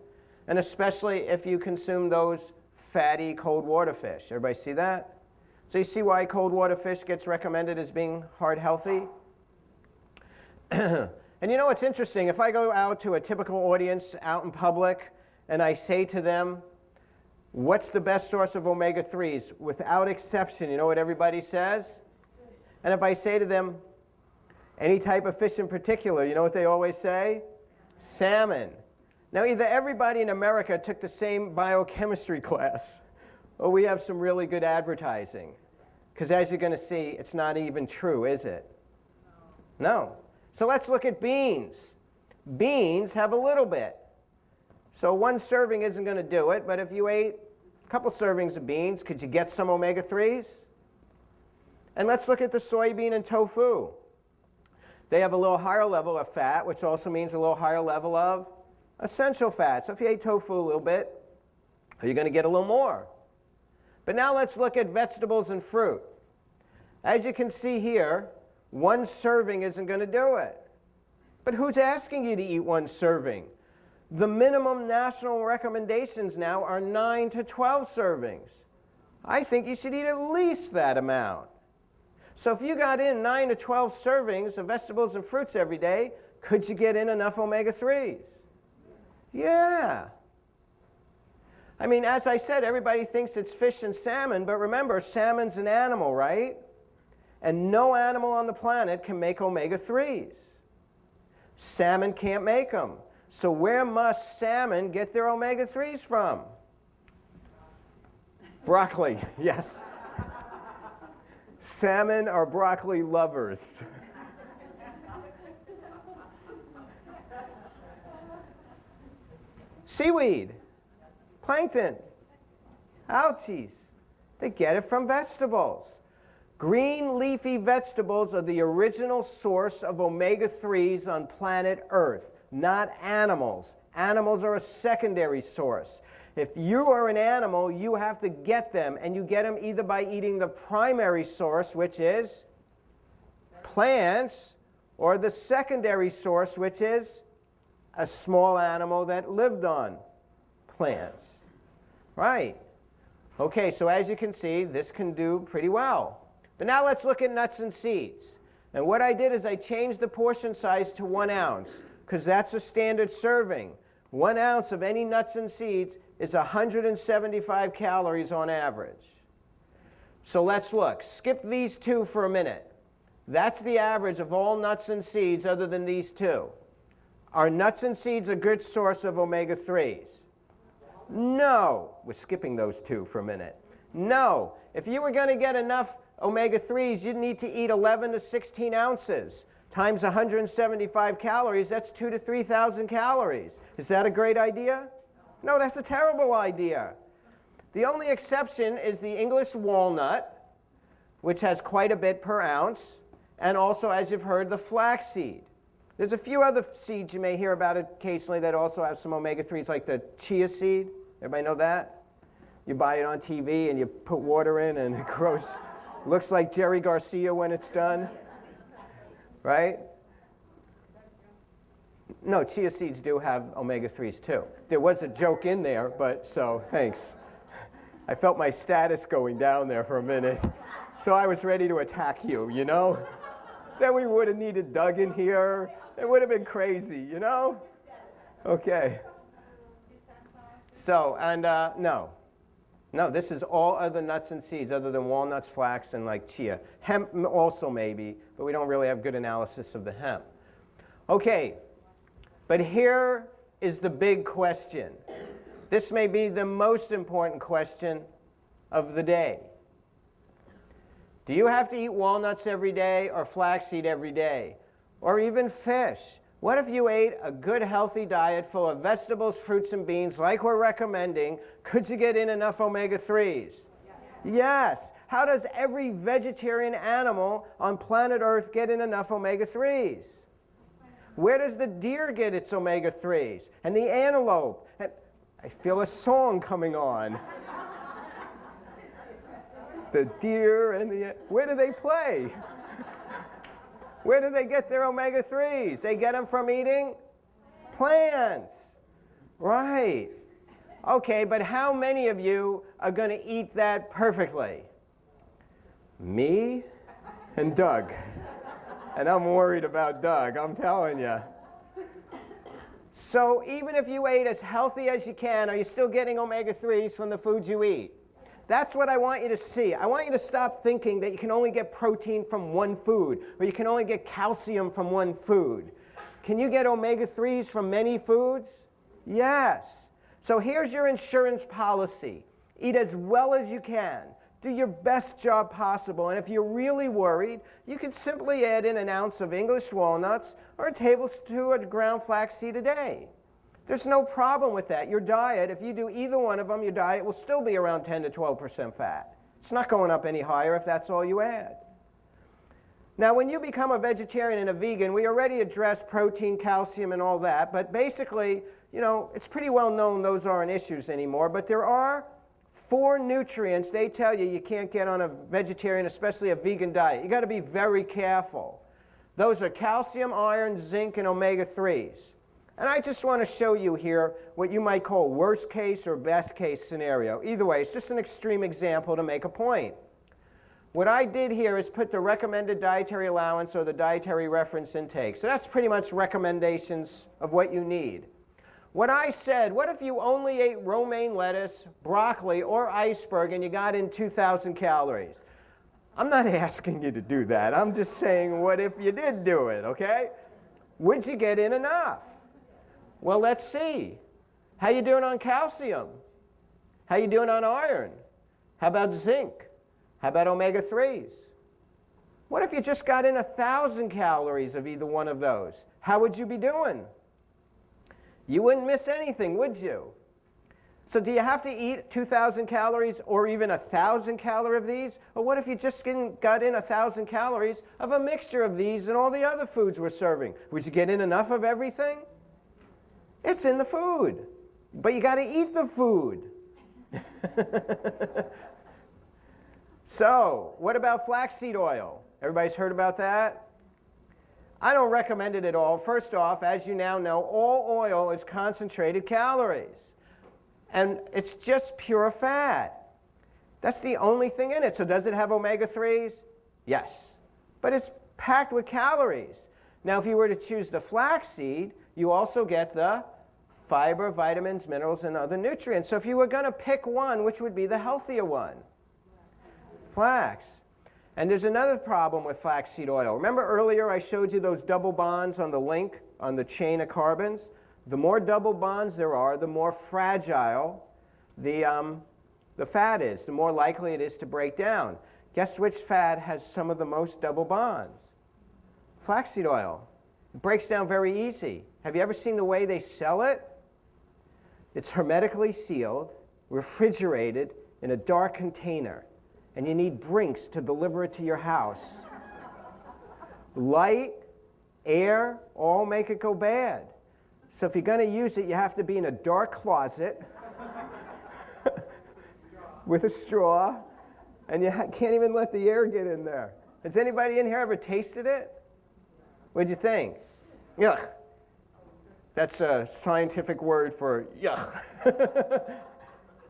And especially if you consume those fatty cold water fish. Everybody see that? So you see why cold water fish gets recommended as being heart healthy? And you know what's interesting? If I go out to a typical audience out in public and I say to them, what's the best source of omega-3s? Without exception, you know what everybody says? And if I say to them, any type of fish in particular, you know what they always say? Salmon. Now either everybody in America took the same biochemistry class, or we have some really good advertising. Because as you're going to see, it's not even true, is it? No. So let's look at beans. Beans have a little bit. So 1 serving isn't going to do it, but if you ate a couple servings of beans, could you get some omega-3s? And let's look at the soybean and tofu. They have a little higher level of fat, which also means a little higher level of essential fat. So if you ate tofu a little bit, you're going to get a little more. But now let's look at vegetables and fruit. As you can see here, 1 serving isn't going to do it. But who's asking you to eat 1 serving? The minimum national recommendations now are 9 to 12 servings. I think you should eat at least that amount. So if you got in 9 to 12 servings of vegetables and fruits every day, could you get in enough omega-3s? Yeah. I mean, as I said, everybody thinks it's fish and salmon, but remember, salmon's an animal, right? And no animal on the planet can make omega-3s. Salmon can't make them. So where must salmon get their omega-3s from? Broccoli, yes. Salmon are broccoli lovers. Seaweed, plankton, ouchies, they get it from vegetables. Green leafy vegetables are the original source of omega-3s on planet Earth, not animals. Animals are a secondary source. If you are an animal, you have to get them, and you get them either by eating the primary source, which is plants, or the secondary source, which is a small animal that lived on plants. Right. Okay, so as you can see, this can do pretty well. But now let's look at nuts and seeds. And what I did is I changed the portion size to 1 ounce, because that's a standard serving. 1 ounce of any nuts and seeds is 175 calories on average. So let's look. Skip these 2 for a minute. That's the average of all nuts and seeds other than these two. Are nuts and seeds a good source of omega-3s? No. We're skipping those two for a minute. No. If you were going to get enough omega-3s, you'd need to eat 11 to 16 ounces times 175 calories. That's 2,000 to 3,000 calories. Is that a great idea? No, that's a terrible idea. The only exception is the English walnut, which has quite a bit per ounce, and also, as you've heard, the flaxseed. There's a few other seeds you may hear about occasionally that also have some omega-3s, like the chia seed. Everybody know that? You buy it on TV and you put water in and it grows, looks like Jerry Garcia when it's done, right? No, chia seeds do have omega-3s too. There was a joke in there, but so thanks. I felt my status going down there for a minute, so I was ready to attack you, you know? Then we would have needed Doug in here. It would have been crazy, you know? Okay. So, and no. No, this is all other nuts and seeds other than walnuts, flax, and like chia. Hemp also maybe, but we don't really have good analysis of the hemp. Okay, but here is the big question. This may be the most important question of the day. Do you have to eat walnuts every day or flaxseed every day? Or even fish? What if you ate a good healthy diet full of vegetables, fruits, and beans like we're recommending? Could you get in enough omega-3s? Yes. How does every vegetarian animal on planet Earth get in enough omega-3s? Where does the deer get its omega-3s? And the antelope? And I feel a song coming on. The deer and the... Where do they play? Where do they get their omega-3s? They get them from eating plants. Right. Okay, but how many of you are going to eat that perfectly? Me and Doug. And I'm worried about Doug, I'm telling you. So even if you ate as healthy as you can, are you still getting omega-3s from the foods you eat? That's what I want you to see. I want you to stop thinking that you can only get protein from one food, or you can only get calcium from one food. Can you get omega-3s from many foods? Yes. So here's your insurance policy. Eat as well as you can. Do your best job possible. And if you're really worried, you can simply add in an ounce of English walnuts or a tablespoon of ground flaxseed a day. There's no problem with that. Your diet, if you do either one of them, your diet will still be around 10 to 12% fat. It's not going up any higher if that's all you add. Now, when you become a vegetarian and a vegan, we already addressed protein, calcium, and all that. But basically, you know, it's pretty well known those aren't issues anymore. But there are 4 nutrients they tell you can't get on a vegetarian, especially a vegan diet. You've got to be very careful. Those are calcium, iron, zinc, and omega-3s. And I just want to show you here what you might call worst case or best case scenario. Either way, it's just an extreme example to make a point. What I did here is put the recommended dietary allowance or the dietary reference intake. So that's pretty much recommendations of what you need. What I said, what if you only ate romaine lettuce, broccoli, or iceberg and you got in 2,000 calories? I'm not asking you to do that. I'm just saying what if you did do it, okay? Would you get in enough? Well, let's see. How you doing on calcium? How you doing on iron? How about zinc? How about omega-3s? What if you just got in 1,000 calories of either one of those? How would you be doing? You wouldn't miss anything, would you? So do you have to eat 2,000 calories or even 1,000 calories of these? Or what if you just got in 1,000 calories of a mixture of these and all the other foods we're serving? Would you get in enough of everything? It's in the food. But you got to eat the food. So, what about flaxseed oil? Everybody's heard about that? I don't recommend it at all. First off, as you now know, all oil is concentrated calories. And it's just pure fat. That's the only thing in it. So does it have omega-3s? Yes. But it's packed with calories. Now, if you were to choose the flaxseed, you also get the fiber, vitamins, minerals, and other nutrients. So if you were going to pick one, which would be the healthier one? Flax. And there's another problem with flaxseed oil. Remember earlier I showed you those double bonds on the link, on the chain of carbons? The more double bonds there are, the more fragile the fat is, the more likely it is to break down. Guess which fat has some of the most double bonds? Flaxseed oil. It breaks down very easy. Have you ever seen the way they sell it? It's hermetically sealed, refrigerated in a dark container, and you need Brinks to deliver it to your house. Light, air, all make it go bad. So if you're going to use it, you have to be in a dark closet with a straw, and you can't even let the air get in there. Has anybody in here ever tasted it? What'd you think? Yuck. That's a scientific word for yuck.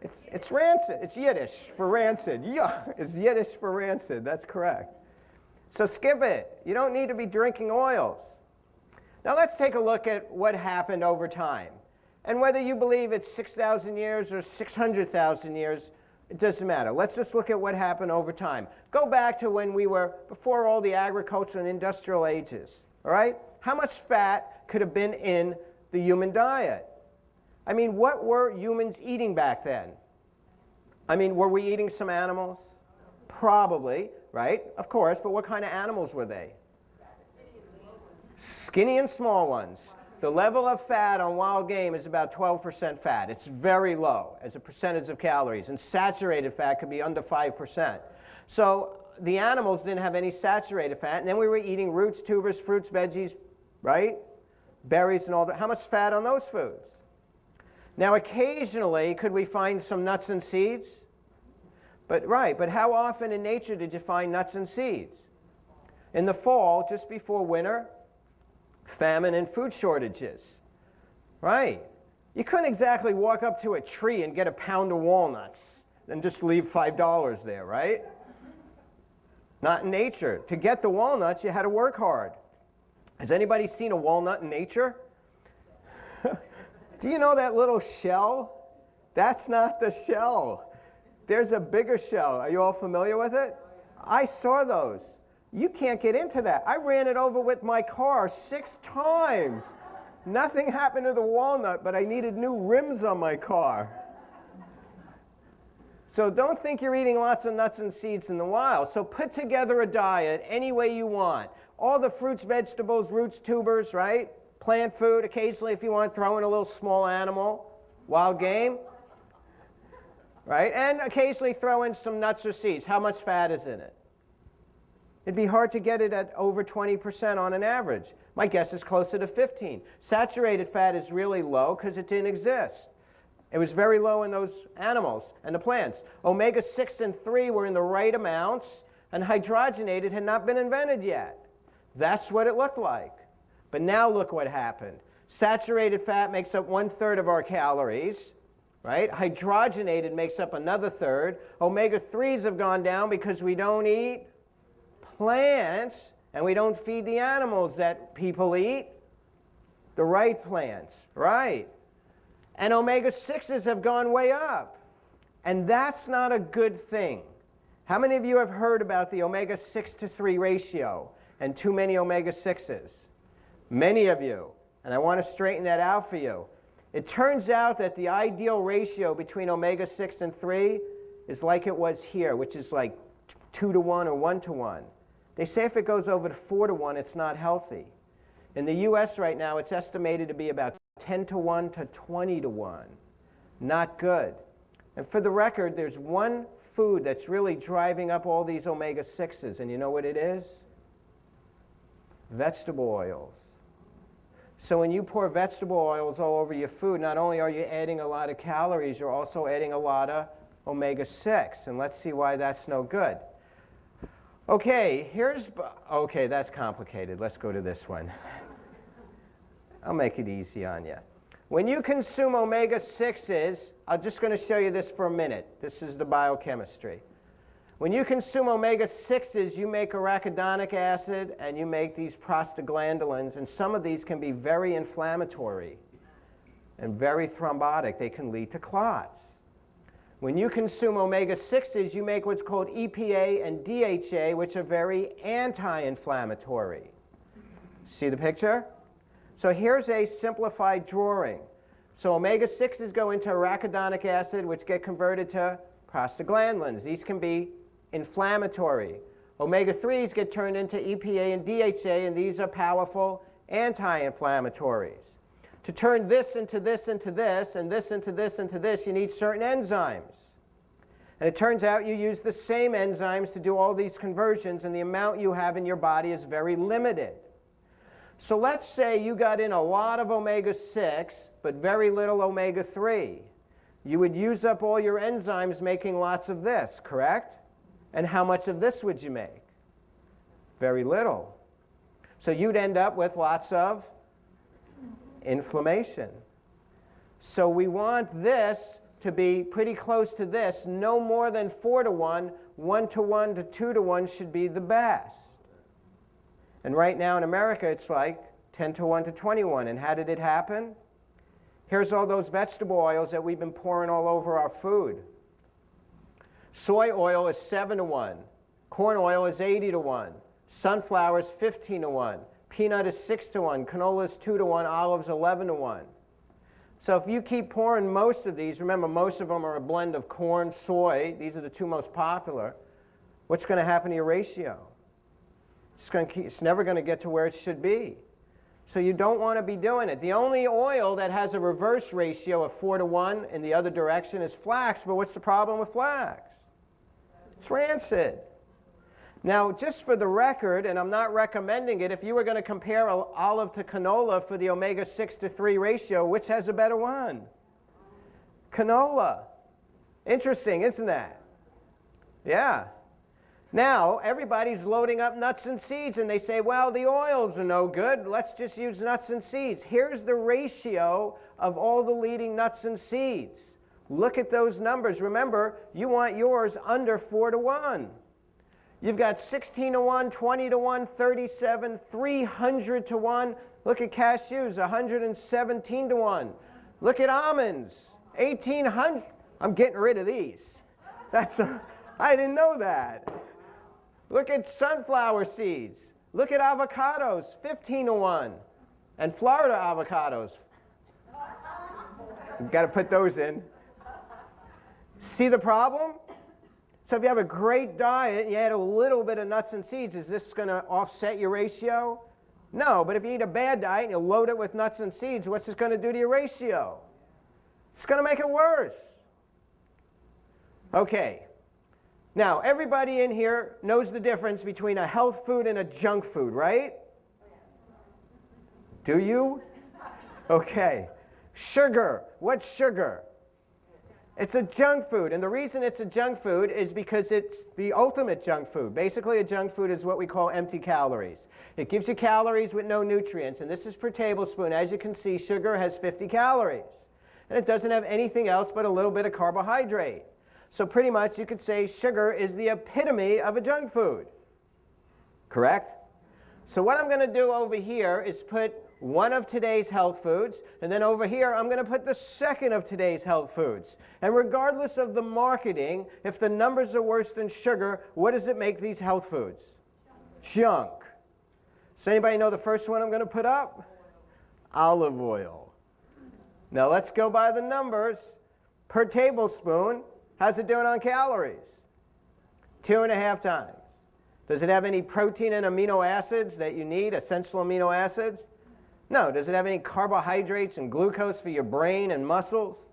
It's rancid. It's Yiddish for rancid. Yuck is Yiddish for rancid. That's correct. So skip it. You don't need to be drinking oils. Now let's take a look at what happened over time. And whether you believe it's 6,000 years or 600,000 years, it doesn't matter. Let's just look at what happened over time. Go back to when we were before all the agricultural and industrial ages. All right? How much fat could have been in the human diet? I mean, what were humans eating back then? I mean, were we eating some animals? Probably, right? Of course, but what kind of animals were they? Skinny and small ones. The level of fat on wild game is about 12% fat. It's very low as a percentage of calories, and saturated fat could be under 5%. So the animals didn't have any saturated fat, and then we were eating roots, tubers, fruits, veggies, right? Berries and all that. How much fat on those foods? Now, occasionally, could we find some nuts and seeds? But how often in nature did you find nuts and seeds? In the fall, just before winter, famine and food shortages, right? You couldn't exactly walk up to a tree and get a pound of walnuts and just leave $5 there, right? Not in nature. To get the walnuts, you had to work hard. Has anybody seen a walnut in nature? Do you know that little shell? That's not the shell. There's a bigger shell. Are you all familiar with it? I saw those. You can't get into that. I ran it over with my car 6 times. Nothing happened to the walnut, but I needed new rims on my car. So don't think you're eating lots of nuts and seeds in the wild. So put together a diet any way you want. All the fruits, vegetables, roots, tubers, right? Plant food, occasionally if you want, throw in a little small animal, wild game, right? And occasionally throw in some nuts or seeds. How much fat is in it? It'd be hard to get it at over 20% on an average. My guess is closer to 15. Saturated fat is really low because it didn't exist. It was very low in those animals and the plants. Omega-6 and 3 were in the right amounts, and hydrogenated had not been invented yet. That's what it looked like. But now look what happened. Saturated fat makes up 1/3 of our calories, right? Hydrogenated makes up another third. Omega-3s have gone down because we don't eat plants, and we don't feed the animals that people eat. The right plants, right? And omega-6s have gone way up. And that's not a good thing. How many of you have heard about the omega-6 to 3 ratio and too many omega-6s? Many of you. And I want to straighten that out for you. It turns out that the ideal ratio between omega-6 and 3 is like it was here, which is like 2-to-1 or 1-to-1. They say if it goes over to 4-to-1, it's not healthy. In the US right now, it's estimated to be about 10-to-1 to 20-to-1. Not good. And for the record, there's one food that's really driving up all these omega-6s, and you know what it is? Vegetable oils. So when you pour vegetable oils all over your food, not only are you adding a lot of calories, you're also adding a lot of omega-6. And let's see why that's no good. Okay, okay, that's complicated. Let's go to this one. I'll make it easy on you. When you consume omega-6s, I'm just going to show you this for a minute. This is the biochemistry. When you consume omega-6s, you make arachidonic acid and you make these prostaglandins, and some of these can be very inflammatory and very thrombotic. They can lead to clots. When you consume omega-6s, you make what's called EPA and DHA, which are very anti-inflammatory. See the picture? So here's a simplified drawing. So omega-6s go into arachidonic acid, which get converted to prostaglandins. These can be inflammatory. Omega-3s get turned into EPA and DHA, and these are powerful anti-inflammatories. To turn this into this into this, and this into this into this, you need certain enzymes. And it turns out you use the same enzymes to do all these conversions, and the amount you have in your body is very limited. So let's say you got in a lot of omega-6, but very little omega-3. You would use up all your enzymes making lots of this, correct? And how much of this would you make? Very little. So you'd end up with lots of inflammation. So we want this to be pretty close to this, no more than 4 to 1. 1 to 1 to 2 to 1 should be the best. And right now in America, it's like 10 to 1 to 21. And how did it happen? Here's all those vegetable oils that we've been pouring all over our food. Soy oil is 7 to 1. Corn oil is 80 to 1. Sunflower is 15 to 1. Peanut is 6 to 1. Canola is 2 to 1. Olives 11 to 1. So if you keep pouring most of these, remember most of them are a blend of corn, soy. These are the two most popular. What's going to happen to your ratio? It's never going to get to where it should be. So you don't want to be doing it. The only oil that has a reverse ratio of 4 to 1 in the other direction is flax. But what's the problem with flax? It's rancid. Now, just for the record, and I'm not recommending it, if you were going to compare olive to canola for the omega-6 to 3 ratio, which has a better one? Canola. Interesting, isn't that? Yeah. Now, everybody's loading up nuts and seeds, and they say, well, the oils are no good. Let's just use nuts and seeds. Here's the ratio of all the leading nuts and seeds. Look at those numbers. Remember, you want yours under 4 to 1. You've got 16 to 1, 20 to 1, 37, 300 to 1. Look at cashews, 117 to 1. Look at almonds, 1,800. I'm getting rid of these. I didn't know that. Look at sunflower seeds. Look at avocados, 15 to 1. And Florida avocados. You've got to put those in. See the problem? So if you have a great diet and you add a little bit of nuts and seeds, is this going to offset your ratio? No, but if you eat a bad diet and you load it with nuts and seeds, what's this going to do to your ratio? It's going to make it worse. Okay. Now, everybody in here knows the difference between a health food and a junk food, right? Do you? Okay. Sugar. What's sugar? It's a junk food, and the reason it's a junk food is because it's the ultimate junk food. Basically, a junk food is what we call empty calories. It gives you calories with no nutrients, and this is per tablespoon. As you can see, sugar has 50 calories, and it doesn't have anything else but a little bit of carbohydrate. So pretty much you could say sugar is the epitome of a junk food. Correct? So what I'm going to do over here is put one of today's health foods, and then over here I'm going to put the second of today's health foods. And regardless of the marketing, if the numbers are worse than sugar, what does it make these health foods? Junk. Does anybody know the first one I'm going to put up? Olive oil. Now let's go by the numbers. Per tablespoon, how's it doing on calories? 2.5 times. Does it have any protein and amino acids that you need, essential amino acids? No. Does it have any carbohydrates and glucose for your brain and muscles?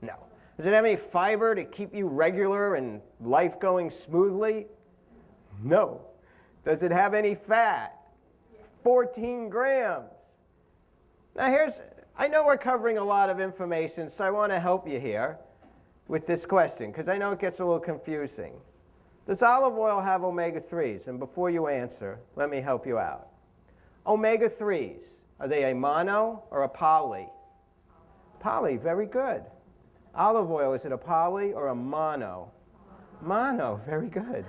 No. Does it have any fiber to keep you regular and life going smoothly? No. Does it have any fat? 14 grams. Now I know we're covering a lot of information, so I want to help you here with this question, because I know it gets a little confusing. Does olive oil have omega-3s? And before you answer, let me help you out. Omega-3s, are they a mono or a poly? Poly, very good. Olive oil, is it a poly or a mono? Mono, very good.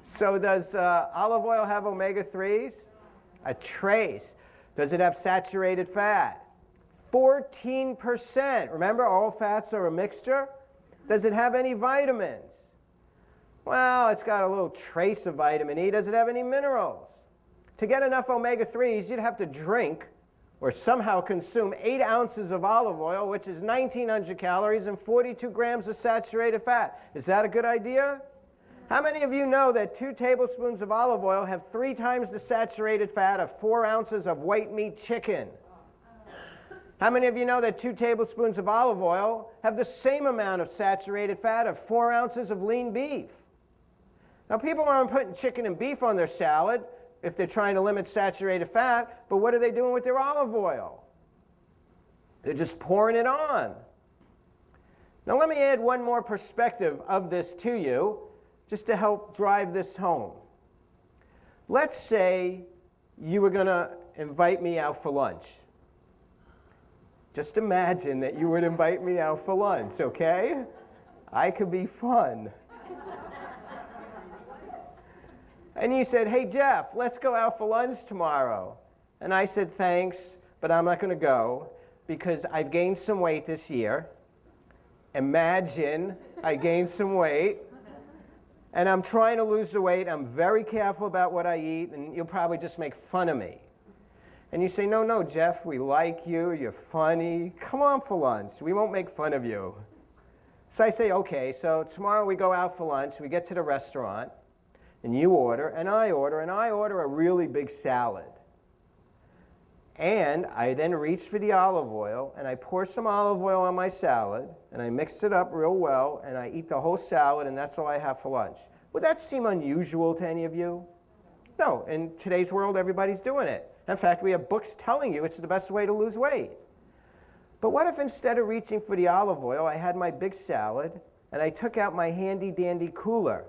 So does olive oil have omega-3s? A trace. Does it have saturated fat? 14%. Remember, all fats are a mixture. Does it have any vitamins? Well, it's got a little trace of vitamin E. Does it have any minerals? To get enough omega-3s, you'd have to drink or somehow consume 8 ounces of olive oil, which is 1,900 calories and 42 grams of saturated fat. Is that a good idea? How many of you know that 2 tablespoons of olive oil have 3 times the saturated fat of 4 ounces of white meat chicken? How many of you know that 2 tablespoons of olive oil have the same amount of saturated fat of 4 ounces of lean beef? Now, people aren't putting chicken and beef on their salad if they're trying to limit saturated fat, but what are they doing with their olive oil? They're just pouring it on. Now, let me add one more perspective of this to you, just to help drive this home. Let's say you were going to invite me out for lunch. Just imagine that you would invite me out for lunch, okay? I could be fun. And you said, hey, Jeff, let's go out for lunch tomorrow. And I said, thanks, but I'm not going to go because I've gained some weight this year. Imagine I gained some weight, and I'm trying to lose the weight. I'm very careful about what I eat, and you'll probably just make fun of me. And you say, no, no, Jeff, we like you. You're funny. Come on for lunch. We won't make fun of you. So I say, okay, so tomorrow we go out for lunch. We get to the restaurant. And you order, and I order a really big salad. And I then reach for the olive oil, and I pour some olive oil on my salad, and I mix it up real well, and I eat the whole salad, and that's all I have for lunch. Would that seem unusual to any of you? No, in today's world, everybody's doing it. In fact, we have books telling you it's the best way to lose weight. But what if instead of reaching for the olive oil, I had my big salad, and I took out my handy-dandy cooler?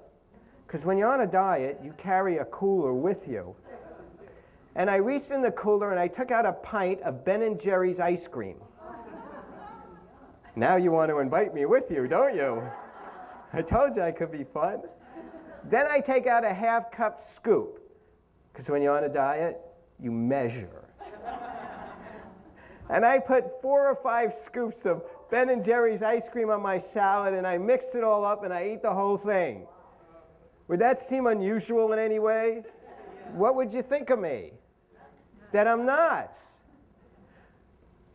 Because when you're on a diet, you carry a cooler with you. And I reached in the cooler and I took out a pint of Ben & Jerry's ice cream. Now you want to invite me with you, don't you? I told you I could be fun. Then I take out a half-cup scoop. Because when you're on a diet, you measure. And I put 4 or 5 scoops of Ben & Jerry's ice cream on my salad, and I mix it all up and I eat the whole thing. Would that seem unusual in any way? What would you think of me? That I'm nuts.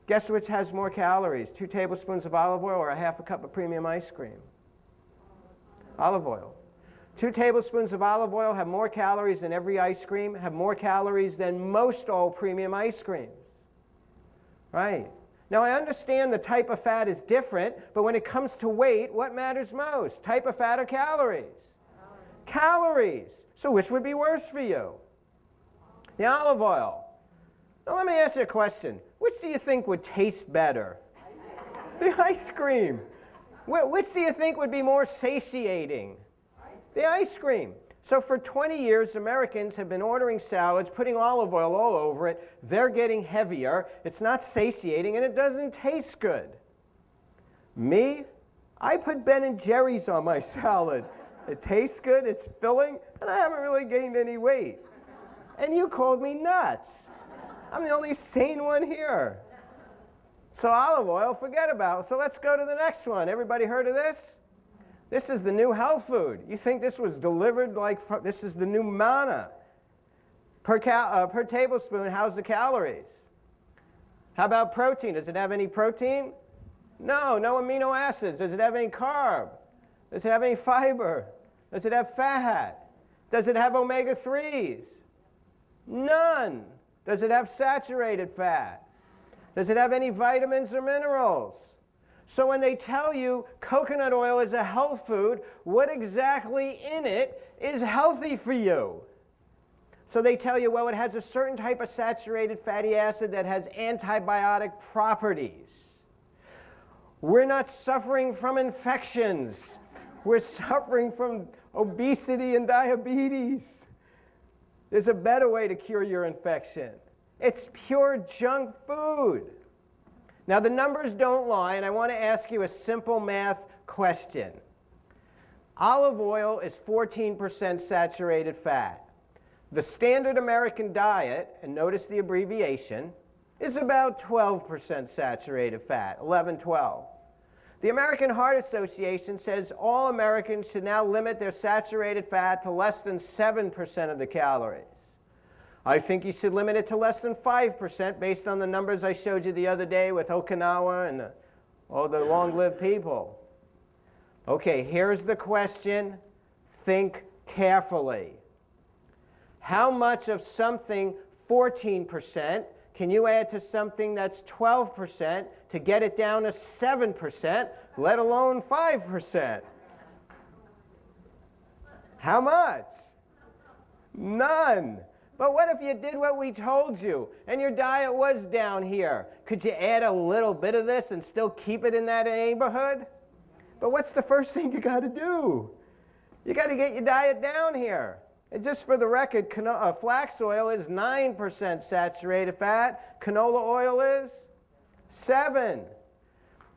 Guess which has more calories? 2 tablespoons of olive oil or a half a cup of premium ice cream? Olive oil. 2 tablespoons of olive oil have more calories than every ice cream, have more calories than most all premium ice creams. Right. Now, I understand the type of fat is different, but when it comes to weight, what matters most? Type of fat or calories? Calories. So which would be worse for you? The olive oil. Now let me ask you a question. Which do you think would taste better? The ice cream. Which do you think would be more satiating? The ice cream. So for 20 years, Americans have been ordering salads, putting olive oil all over it. They're getting heavier. It's not satiating, and it doesn't taste good. Me? I put Ben & Jerry's on my salad. It tastes good, it's filling, and I haven't really gained any weight. And you called me nuts. I'm the only sane one here. So olive oil, forget about it. So let's go to the next one. Everybody heard of this? This is the new health food. You think this was delivered like, this is the new manna. Per tablespoon, how's the calories? How about protein? Does it have any protein? No, no amino acids. Does it have any carb? Does it have any fiber? Does it have fat? Does it have omega-3s? None. Does it have saturated fat? Does it have any vitamins or minerals? So when they tell you coconut oil is a health food, what exactly in it is healthy for you? So they tell you, well, it has a certain type of saturated fatty acid that has antibiotic properties. We're not suffering from infections. We're suffering from obesity and diabetes. There's a better way to cure your infection. It's pure junk food. Now, the numbers don't lie, and I want to ask you a simple math question. Olive oil is 14% saturated fat. The standard American diet, and notice the abbreviation, is about 12% saturated fat, 11, 12. The American Heart Association says all Americans should now limit their saturated fat to less than 7% of the calories. I think you should limit it to less than 5% based on the numbers I showed you the other day with Okinawa and all the long-lived people. Okay, here's the question. Think carefully. How much of something 14% can you add to something that's 12% to get it down to 7%, let alone 5%? How much? None. But what if you did what we told you and your diet was down here? Could you add a little bit of this and still keep it in that neighborhood? But what's the first thing you got to do? You got to get your diet down here. And just for the record, flax oil is 9% saturated fat. Canola oil is 7%.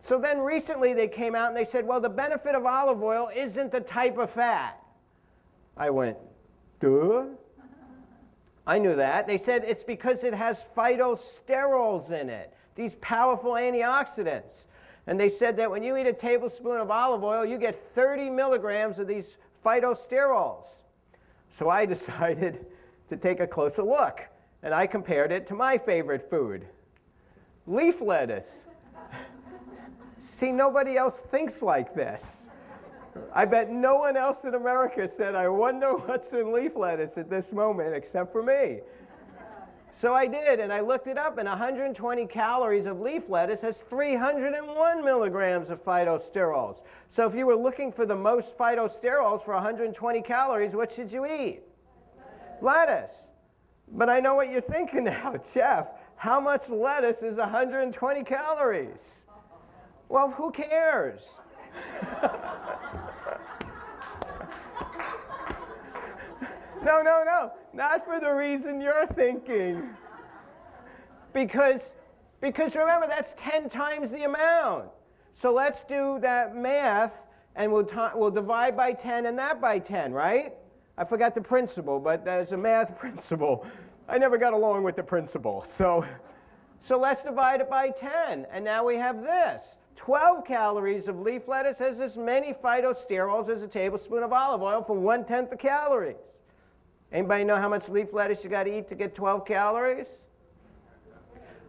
So then recently they came out and they said, well, the benefit of olive oil isn't the type of fat. I went, duh? I knew that. They said it's because it has phytosterols in it, these powerful antioxidants. And they said that when you eat a tablespoon of olive oil, you get 30 milligrams of these phytosterols. So I decided to take a closer look, and I compared it to my favorite food, leaf lettuce. See, nobody else thinks like this. I bet no one else in America said, I wonder what's in leaf lettuce at this moment except for me. So I did, and I looked it up, and 120 calories of leaf lettuce has 301 milligrams of phytosterols. So if you were looking for the most phytosterols for 120 calories, what should you eat? Lettuce. But I know what you're thinking now, Jeff. How much lettuce is 120 calories? Well, who cares? No, not for the reason you're thinking. Because remember, that's 10 times the amount. So let's do that math, and we'll divide by 10 and that by 10, right? I forgot the principle, but there's a math principle. I never got along with the principle. So let's divide it by 10, and now we have this. 12 calories of leaf lettuce has as many phytosterols as a tablespoon of olive oil for 1/10 the calories. Anybody know how much leaf lettuce you got to eat to get 12 calories?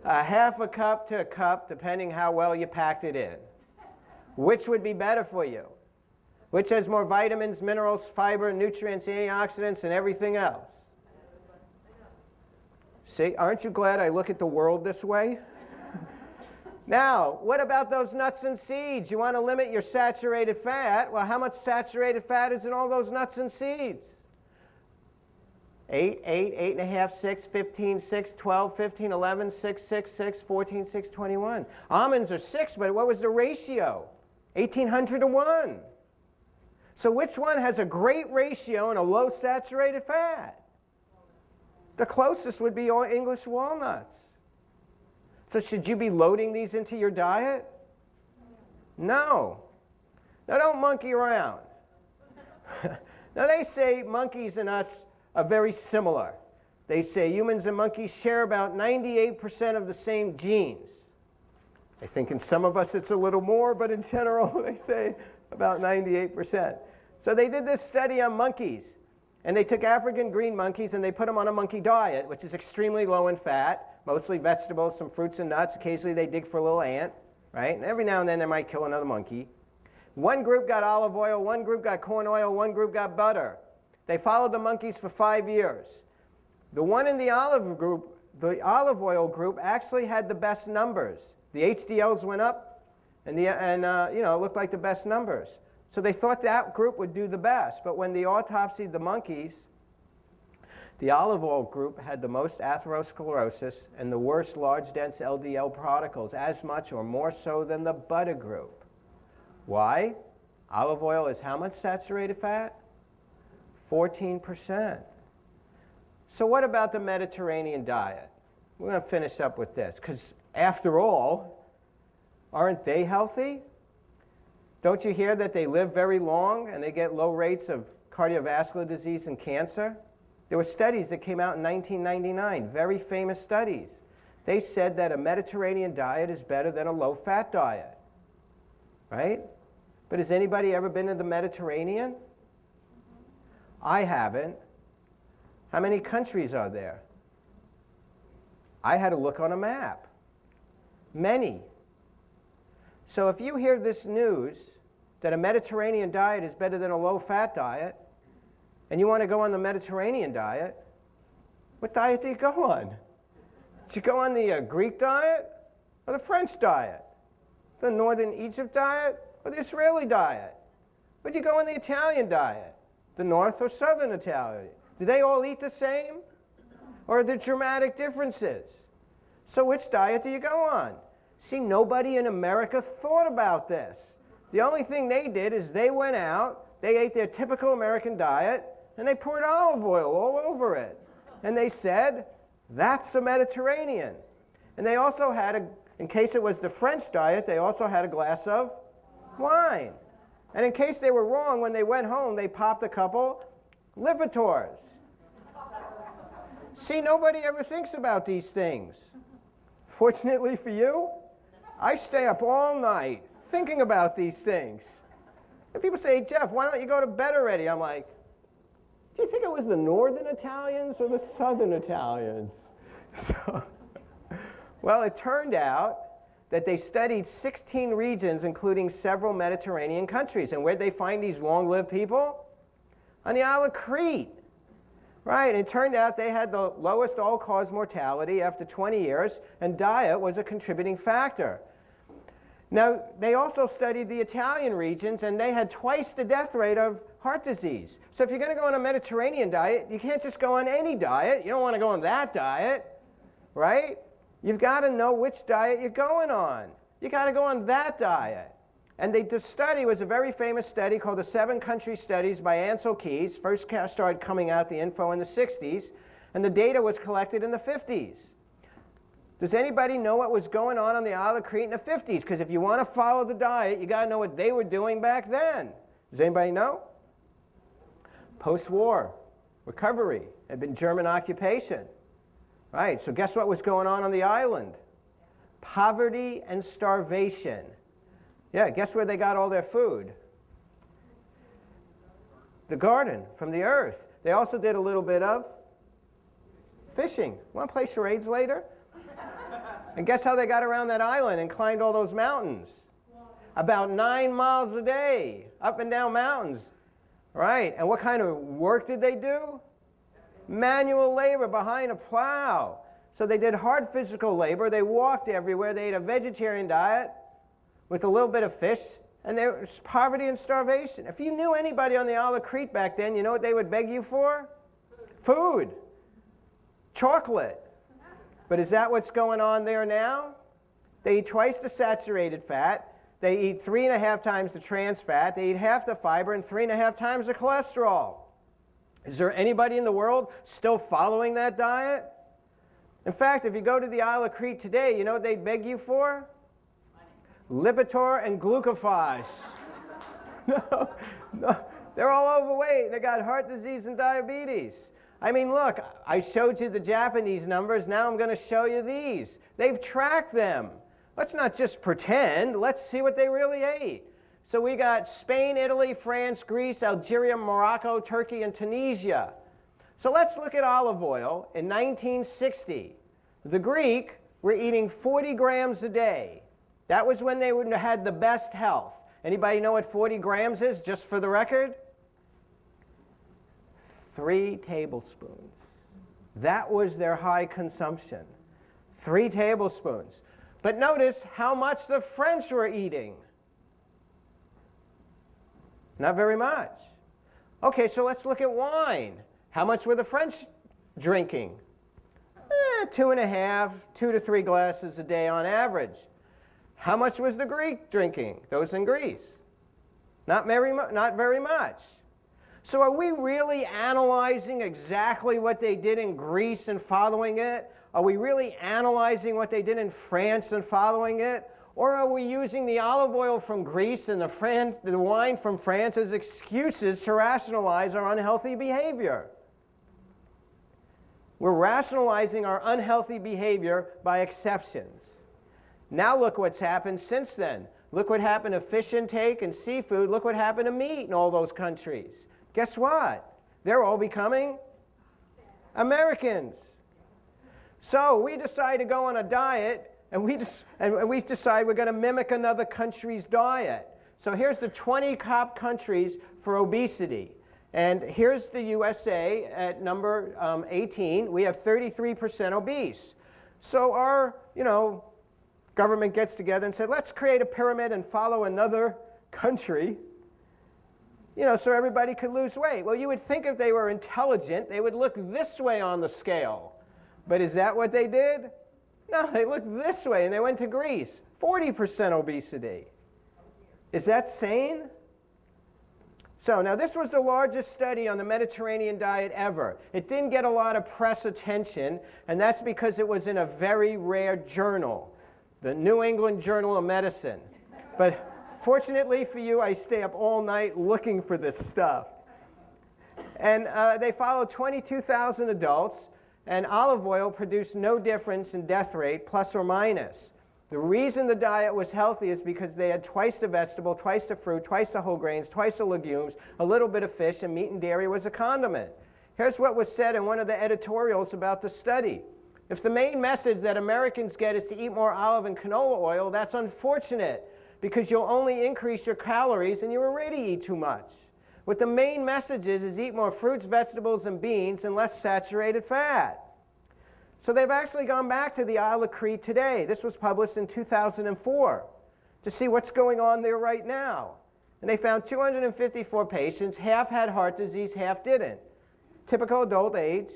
Half a cup to a cup, depending how well you packed it in. Which would be better for you? Which has more vitamins, minerals, fiber, nutrients, antioxidants, and everything else? See, aren't you glad I look at the world this way? Now, what about those nuts and seeds? You want to limit your saturated fat. Well, how much saturated fat is in all those nuts and seeds? 8, 8.5, 6, 15, 6, 12, 15, 11, 6, 6, 6, 14, 6, 21. Almonds are 6, but what was the ratio? 1,800 to 1. So which one has a great ratio and a low saturated fat? The closest would be English walnuts. So should you be loading these into your diet? No. Now don't monkey around. Now they say monkeys and us are very similar. They say humans and monkeys share about 98% of the same genes. I think in some of us it's a little more, but in general they say about 98%. So they did this study on monkeys, and they took African green monkeys and they put them on a monkey diet, which is extremely low in fat, mostly vegetables, some fruits and nuts. Occasionally they dig for a little ant, right? And every now and then they might kill another monkey. One group got olive oil, one group got corn oil, one group got butter. They followed the monkeys for 5 years. The one in the olive oil group actually had the best numbers. The HDLs went up, and it looked like the best numbers. So they thought that group would do the best. But when they autopsied the monkeys, the olive oil group had the most atherosclerosis and the worst large dense LDL particles, as much or more so than the butter group. Why? Olive oil is how much saturated fat? 14%. So what about the Mediterranean diet? We're going to finish up with this, because after all, aren't they healthy? Don't you hear that they live very long and they get low rates of cardiovascular disease and cancer? There were studies that came out in 1999, very famous studies. They said that a Mediterranean diet is better than a low-fat diet. right? But has anybody ever been to the Mediterranean? I haven't. How many countries are there? I had to look on a map. Many. So if you hear this news that a Mediterranean diet is better than a low-fat diet, and you want to go on the Mediterranean diet, what diet do you go on? Do you go on the Greek diet or the French diet? The Northern Egypt diet or the Israeli diet? Would you go on the Italian diet? The North or Southern Italian? Do they all eat the same? Or are there dramatic differences? So which diet do you go on? See, nobody in America thought about this. The only thing they did is they went out, they ate their typical American diet, and they poured olive oil all over it. And they said, that's a Mediterranean. And they also had, in case it was the French diet, they also had a glass of wine. And in case they were wrong, when they went home, they popped a couple Liberators. See, nobody ever thinks about these things. Fortunately for you, I stay up all night thinking about these things. And people say, Jeff, why don't you go to bed already? I'm like, do you think it was the Northern Italians or the Southern Italians? So, well, it turned out that they studied 16 regions, including several Mediterranean countries. And where'd they find these long-lived people? On the Isle of Crete. Right, and it turned out they had the lowest all-cause mortality after 20 years, and diet was a contributing factor. Now, they also studied the Italian regions, and they had twice the death rate of heart disease. So if you're going to go on a Mediterranean diet, you can't just go on any diet. You don't want to go on that diet, right? You've got to know which diet you're going on. You got to go on that diet. And the study was a very famous study called the 7 Country Studies by Ansel Keys. First started coming out the info in the 60s, and the data was collected in the 50s. Does anybody know what was going on the Isle of Crete in the 50s? Because if you want to follow the diet, you got to know what they were doing back then. Does anybody know? Post-war recovery had been German occupation. Right, so guess what was going on the island? Poverty and starvation. Yeah, guess where they got all their food? The garden, from the earth. They also did a little bit of fishing. Want to play charades later? And guess how they got around that island and climbed all those mountains? About 9 miles a day, up and down mountains. Right, and what kind of work did they do? Manual labor behind a plow. So they did hard physical labor. They walked everywhere. They ate a vegetarian diet with a little bit of fish, and there was poverty and starvation. If you knew anybody on the Isle of Crete back then, you know what they would beg you for? Food. Chocolate. But is that what's going on there now? They eat twice the saturated fat. They eat 3.5 times the trans fat. They eat half the fiber and 3.5 times the cholesterol. Is there anybody in the world still following that diet? In fact, if you go to the Isle of Crete today, you know what they'd beg you for? Lipitor and glucophage. No, they're all overweight. They got heart disease and diabetes. I mean, look, I showed you the Japanese numbers. Now I'm going to show you these. They've tracked them. Let's not just pretend. Let's see what they really ate. So we got Spain, Italy, France, Greece, Algeria, Morocco, Turkey, and Tunisia. So let's look at olive oil. In 1960, the Greek were eating 40 grams a day. That was when they had the best health. Anybody know what 40 grams is, just for the record? 3 tablespoons. That was their high consumption. 3 tablespoons. But notice how much the French were eating. Not very much. Okay, so let's look at wine. How much were the French drinking? 2.5, 2 to 3 glasses a day on average. How much was the Greek drinking, those in Greece? Not very much. So are we really analyzing exactly what they did in Greece and following it? Are we really analyzing what they did in France and following it? Or are we using the olive oil from Greece and the wine from France as excuses to rationalize our unhealthy behavior? We're rationalizing our unhealthy behavior by exceptions. Now look what's happened since then. Look what happened to fish intake and seafood. Look what happened to meat in all those countries. Guess what? They're all becoming Americans. So we decide to go on a diet, and we decide we're going to mimic another country's diet. So here's the 20 top countries for obesity. And here's the USA at number 18. We have 33% obese. So our, government gets together and said, let's create a pyramid and follow another country, so everybody could lose weight. Well, you would think if they were intelligent, they would look this way on the scale. But is that what they did? No, they looked this way, and they went to Greece. 40% obesity. Is that sane? So now this was the largest study on the Mediterranean diet ever. It didn't get a lot of press attention, and that's because it was in a very rare journal, the New England Journal of Medicine. But fortunately for you, I stay up all night looking for this stuff. And they followed 22,000 adults, and olive oil produced no difference in death rate, plus or minus. The reason the diet was healthy is because they had twice the vegetable, twice the fruit, twice the whole grains, twice the legumes, a little bit of fish, and meat and dairy was a condiment. Here's what was said in one of the editorials about the study. If the main message that Americans get is to eat more olive and canola oil, that's unfortunate, because you'll only increase your calories and you already eat too much. What the main message is eat more fruits, vegetables, and beans and less saturated fat. So they've actually gone back to the Isle of Crete today. This was published in 2004 to see what's going on there right now. And they found 254 patients. Half had heart disease, half didn't. Typical adult age.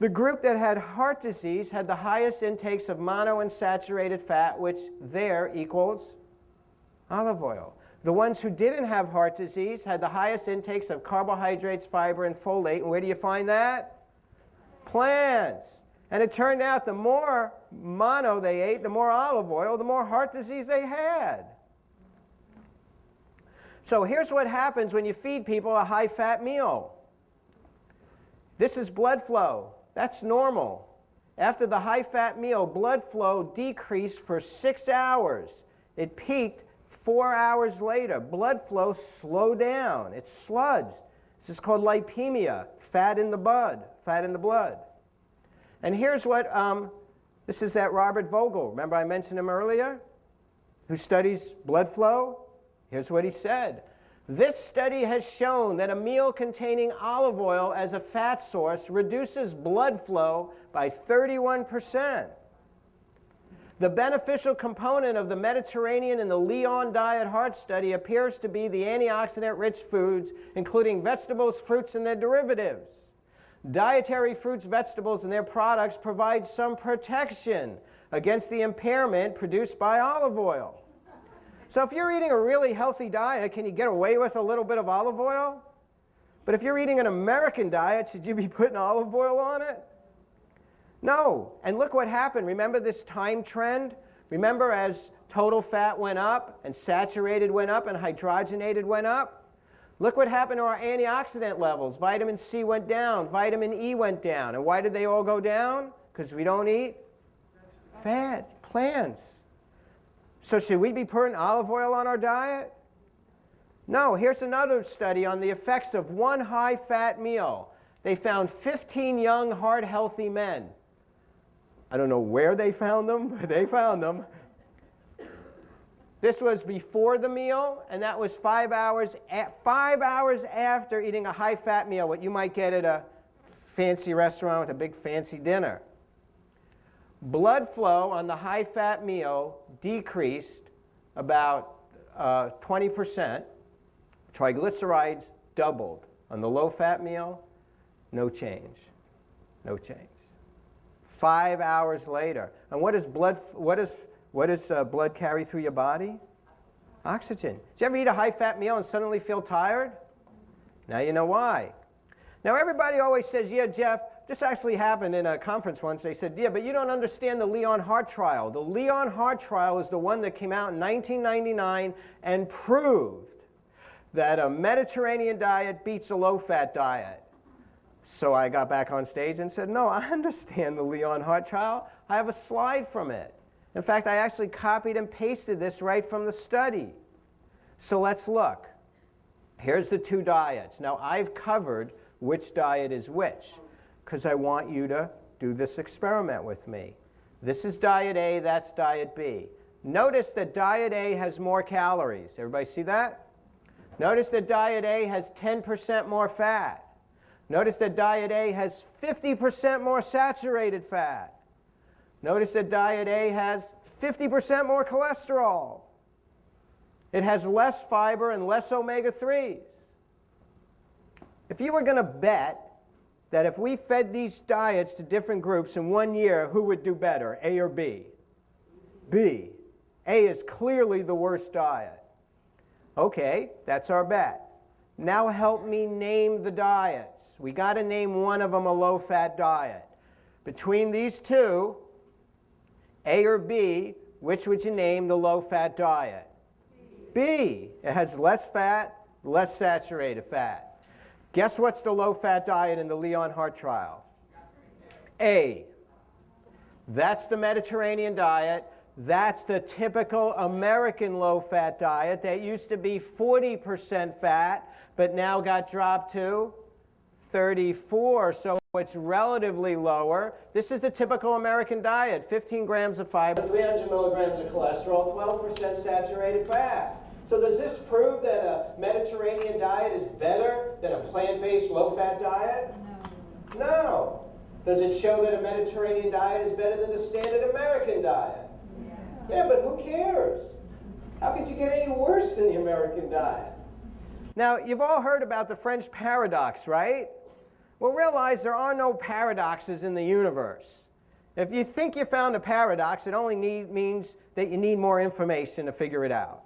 The group that had heart disease had the highest intakes of monounsaturated fat, which there equals olive oil. The ones who didn't have heart disease had the highest intakes of carbohydrates, fiber, and folate. And where do you find that? Plants. And it turned out the more mono they ate, the more olive oil, the more heart disease they had. So here's what happens when you feed people a high-fat meal. This is blood flow. That's normal. After the high-fat meal, blood flow decreased for 6 hours. It peaked 4 hours later. Blood flow slowed down. It sludged. This is called lipemia, fat in the blood. And here's what, this is that Robert Vogel. Remember I mentioned him earlier? Who studies blood flow? Here's what he said. This study has shown that a meal containing olive oil as a fat source reduces blood flow by 31%. The beneficial component of the Mediterranean and the Lyon Diet Heart Study appears to be the antioxidant-rich foods, including vegetables, fruits, and their derivatives. Dietary fruits, vegetables, and their products provide some protection against the impairment produced by olive oil. So if you're eating a really healthy diet, can you get away with a little bit of olive oil? But if you're eating an American diet, should you be putting olive oil on it? No. And look what happened. Remember this time trend? Remember as total fat went up and saturated went up and hydrogenated went up? Look what happened to our antioxidant levels. Vitamin C went down. Vitamin E went down. And why did they all go down? Because we don't eat fat, plants. So should we be putting olive oil on our diet? No. Here's another study on the effects of one high-fat meal. They found 15 young, heart-healthy men. I don't know where they found them, but they found them. This was before the meal, and that was 5 hours after eating a high-fat meal, what you might get at a fancy restaurant with a big fancy dinner. Blood flow on the high-fat meal decreased about 20%. Triglycerides doubled. On the low-fat meal, no change. No change. 5 hours later. And what does blood carry through your body? Oxygen. Did you ever eat a high-fat meal and suddenly feel tired? Now you know why. Now everybody always says, yeah, Jeff, this actually happened in a conference once. They said, yeah, but you don't understand the Lyon Heart Trial. The Lyon Heart Trial is the one that came out in 1999 and proved that a Mediterranean diet beats a low-fat diet. So I got back on stage and said, no, I understand the Lyon Heart Trial. I have a slide from it. In fact, I actually copied and pasted this right from the study. So let's look. Here's the two diets. Now, I've covered which diet is which, because I want you to do this experiment with me. This is diet A, that's diet B. Notice that diet A has more calories. Everybody see that? Notice that diet A has 10% more fat. Notice that diet A has 50% more saturated fat. Notice that diet A has 50% more cholesterol. It has less fiber and less omega-3s. If you were going to bet that if we fed these diets to different groups in 1 year, who would do better, A or B? B. A is clearly the worst diet. Okay, that's our bet. Now help me name the diets. We got to name one of them a low-fat diet. Between these two, A or B, which would you name the low-fat diet? B. It has less fat, less saturated fat. Guess what's the low-fat diet in the Leon-Hart trial? A. That's the Mediterranean diet. That's the typical American low-fat diet that used to be 40% fat, but now got dropped to 34, so it's relatively lower. This is the typical American diet: 15 grams of fiber, 300 milligrams of cholesterol, 12% saturated fat. So does this prove that a Mediterranean diet is better than a plant-based low-fat diet? No. No. Does it show that a Mediterranean diet is better than the standard American diet? Yeah, but who cares? How could you get any worse than the American diet? Now, you've all heard about the French paradox, right? Well, realize there are no paradoxes in the universe. If you think you found a paradox, it only means that you need more information to figure it out.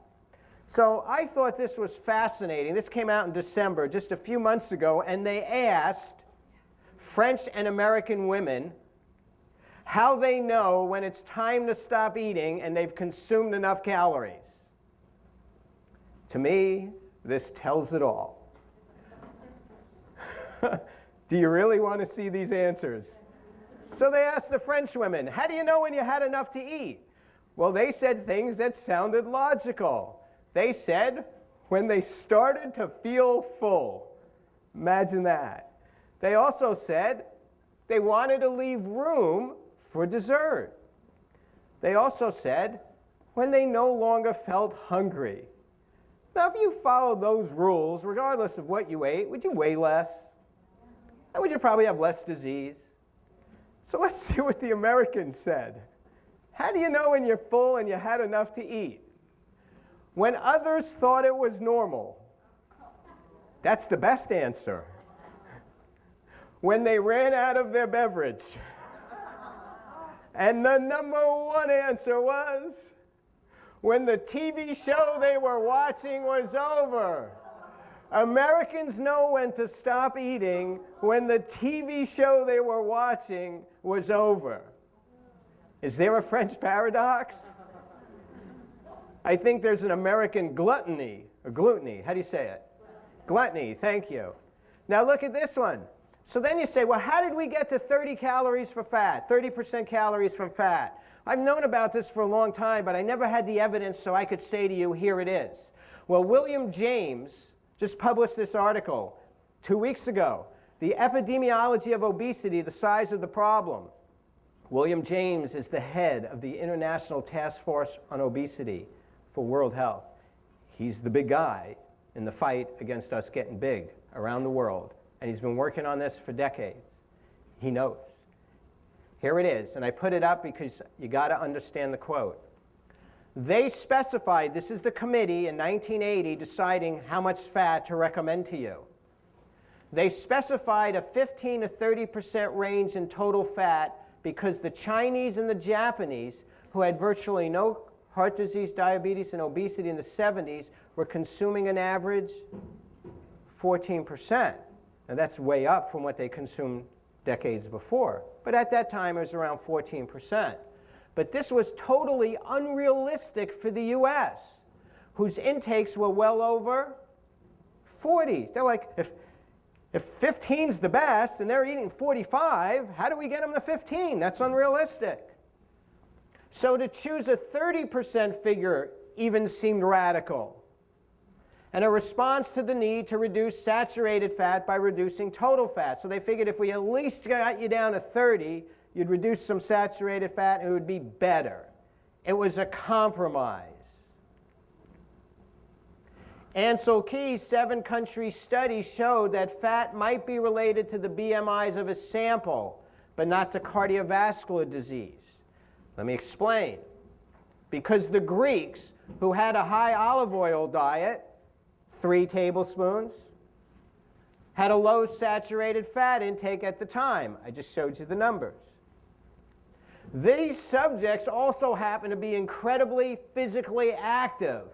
So I thought this was fascinating. This came out in December, just a few months ago, and they asked French and American women how they know when it's time to stop eating and they've consumed enough calories. To me, this tells it all. Do you really want to see these answers? So they asked the French women, how do you know when you had enough to eat? Well, they said things that sounded logical. They said when they started to feel full. Imagine that. They also said they wanted to leave room for dessert. They also said when they no longer felt hungry. Now, if you follow those rules, regardless of what you ate, would you weigh less? And would you probably have less disease? So let's see what the Americans said. How do you know when you're full and you had enough to eat? When others thought it was normal. That's the best answer. When they ran out of their beverage. And the number one answer was when the TV show they were watching was over. Americans know when to stop eating when the TV show they were watching was over. Is there a French paradox? I think there's an American gluttony, or gluttony. How do you say it? Gluttony, thank you. Now look at this one. So then you say, well, how did we get to 30 calories for fat, 30% calories from fat? I've known about this for a long time, but I never had the evidence so I could say to you, here it is. Well, William James just published this article 2 weeks ago, The Epidemiology of Obesity, the Size of the Problem. William James is the head of the International Task Force on Obesity for World Health. He's the big guy in the fight against us getting big around the world. And he's been working on this for decades. He knows. Here it is, and I put it up because you got to understand the quote. They specified, this is the committee in 1980 deciding how much fat to recommend to you. They specified a 15 to 30% range in total fat because the Chinese and the Japanese, who had virtually no heart disease, diabetes, and obesity in the 70s, were consuming an average 14%. Now that's way up from what they consumed decades before. But at that time, it was around 14%. But this was totally unrealistic for the US, whose intakes were well over 40. They're like, if 15's the best and they're eating 45, how do we get them to 15? That's unrealistic. So to choose a 30% figure even seemed radical, and a response to the need to reduce saturated fat by reducing total fat. So they figured if we at least got you down to 30, you'd reduce some saturated fat and it would be better. It was a compromise. Ansel Keys' 7-country study showed that fat might be related to the BMIs of a sample, but not to cardiovascular disease. Let me explain. Because the Greeks, who had a high olive oil diet, 3 tablespoons, had a low saturated fat intake at the time. I just showed you the numbers. These subjects also happen to be incredibly physically active,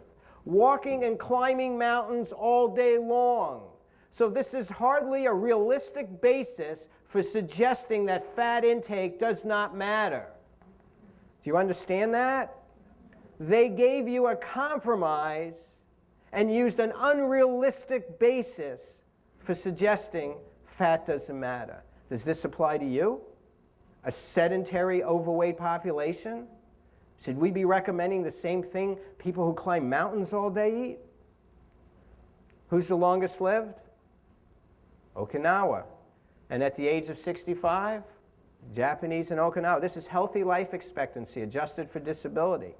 walking and climbing mountains all day long. So this is hardly a realistic basis for suggesting that fat intake does not matter. Do you understand that? They gave you a compromise and used an unrealistic basis for suggesting fat doesn't matter. Does this apply to you? A sedentary, overweight population? Should we be recommending the same thing people who climb mountains all day eat? Who's the longest lived? Okinawa. And at the age of 65, Japanese in Okinawa. This is healthy life expectancy adjusted for disability.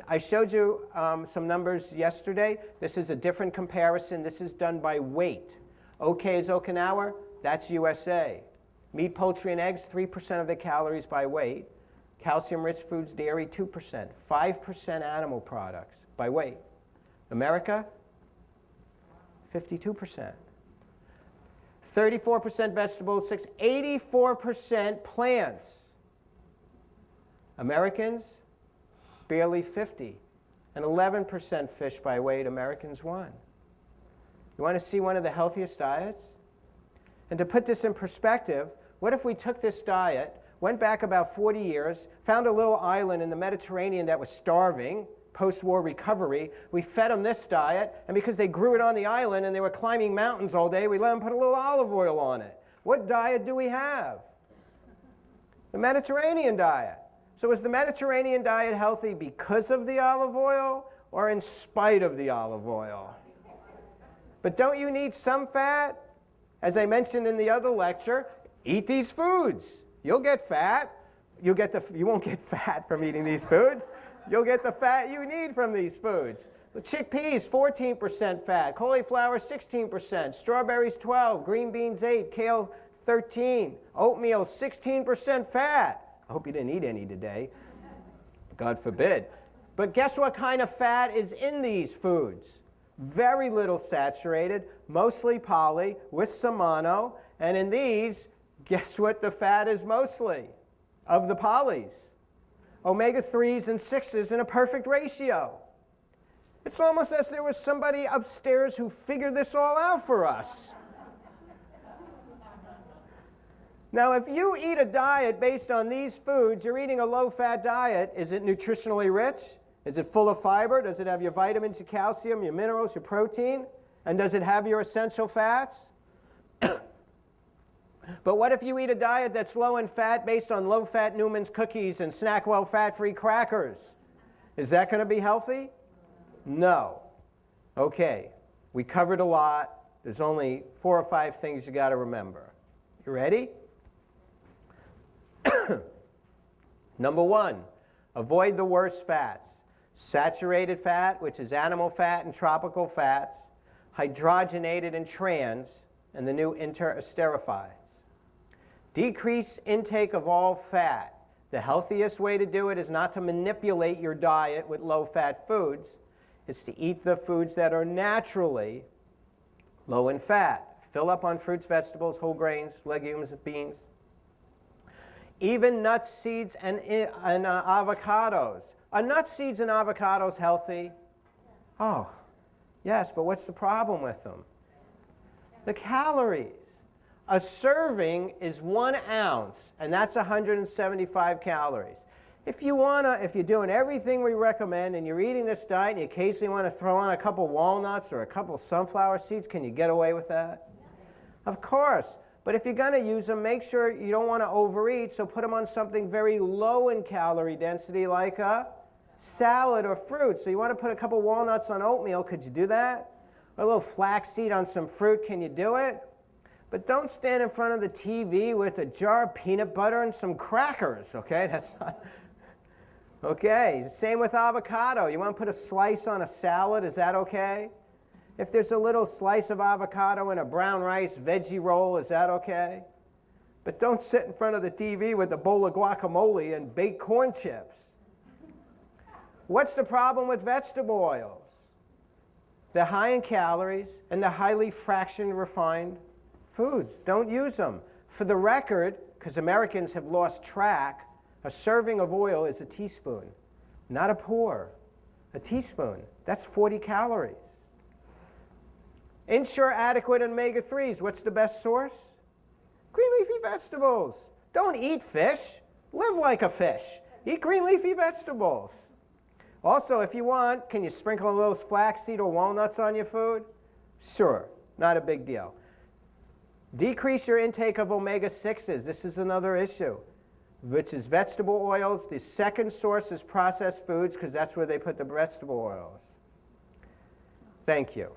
I showed you some numbers yesterday. This is a different comparison. This is done by weight. OK is Okinawa. That's USA. Meat, poultry, and eggs, 3% of the calories by weight. Calcium-rich foods, dairy, 2%. 5% animal products by weight. America, 52%. 34% vegetables, 84% plants. Americans, barely 50. And 11% fish by weight, Americans 1. You want to see one of the healthiest diets? And to put this in perspective, what if we took this diet, went back about 40 years, found a little island in the Mediterranean that was starving, post-war recovery. We fed them this diet, and because they grew it on the island and they were climbing mountains all day, we let them put a little olive oil on it. What diet do we have? The Mediterranean diet. So is the Mediterranean diet healthy because of the olive oil or in spite of the olive oil? But don't you need some fat? As I mentioned in the other lecture, eat these foods. You'll get fat. You won't get fat from eating these foods. You'll get the fat you need from these foods. The chickpeas, 14% fat. Cauliflower, 16%. Strawberries, 12%. Green beans, 8%. Kale, 13%. Oatmeal, 16% fat. I hope you didn't eat any today. God forbid. But guess what kind of fat is in these foods? Very little saturated, mostly poly, with some mono. And in these, guess what the fat is mostly of the polys? Omega-3s and 6s in a perfect ratio. It's almost as there was somebody upstairs who figured this all out for us. Now, if you eat a diet based on these foods, you're eating a low-fat diet. Is it nutritionally rich? Is it full of fiber? Does it have your vitamins, your calcium, your minerals, your protein? And does it have your essential fats? But what if you eat a diet that's low in fat based on low-fat Newman's cookies and Snackwell fat-free crackers? Is that going to be healthy? No. Okay, we covered a lot. There's only 4 or 5 things you got to remember. You ready? Number 1, avoid the worst fats. Saturated fat, which is animal fat and tropical fats, hydrogenated and trans, and the new interesterifieds. Decrease intake of all fat. The healthiest way to do it is not to manipulate your diet with low-fat foods. It's to eat the foods that are naturally low in fat. Fill up on fruits, vegetables, whole grains, legumes, beans. Even nuts, seeds, and avocados. Are nuts, seeds, and avocados healthy? Oh, yes, but what's the problem with them? The calories. A serving is 1 ounce, and that's 175 calories. If you're doing everything we recommend and you're eating this diet and you occasionally want to throw on a couple walnuts or a couple sunflower seeds, can you get away with that? Of course. But if you're going to use them, make sure you don't want to overeat, so put them on something very low in calorie density like a salad or fruit. So you want to put a couple walnuts on oatmeal, could you do that? Or a little flaxseed on some fruit, can you do it? But don't stand in front of the TV with a jar of peanut butter and some crackers, okay? That's not... Okay, same with avocado. You want to put a slice on a salad, is that okay? If there's a little slice of avocado in a brown rice veggie roll, is that okay? But don't sit in front of the TV with a bowl of guacamole and baked corn chips. What's the problem with vegetable oils? They're high in calories and they're highly fraction refined foods. Don't use them. For the record, because Americans have lost track, a serving of oil is a teaspoon, not a pour. A teaspoon. That's 40 calories. Ensure adequate omega-3s. What's the best source? Green leafy vegetables. Don't eat fish. Live like a fish. Eat green leafy vegetables. Also, if you want, can you sprinkle those flaxseed or walnuts on your food? Sure, not a big deal. Decrease your intake of omega-6s. This is another issue, which is vegetable oils. The second source is processed foods because that's where they put the vegetable oils. Thank you.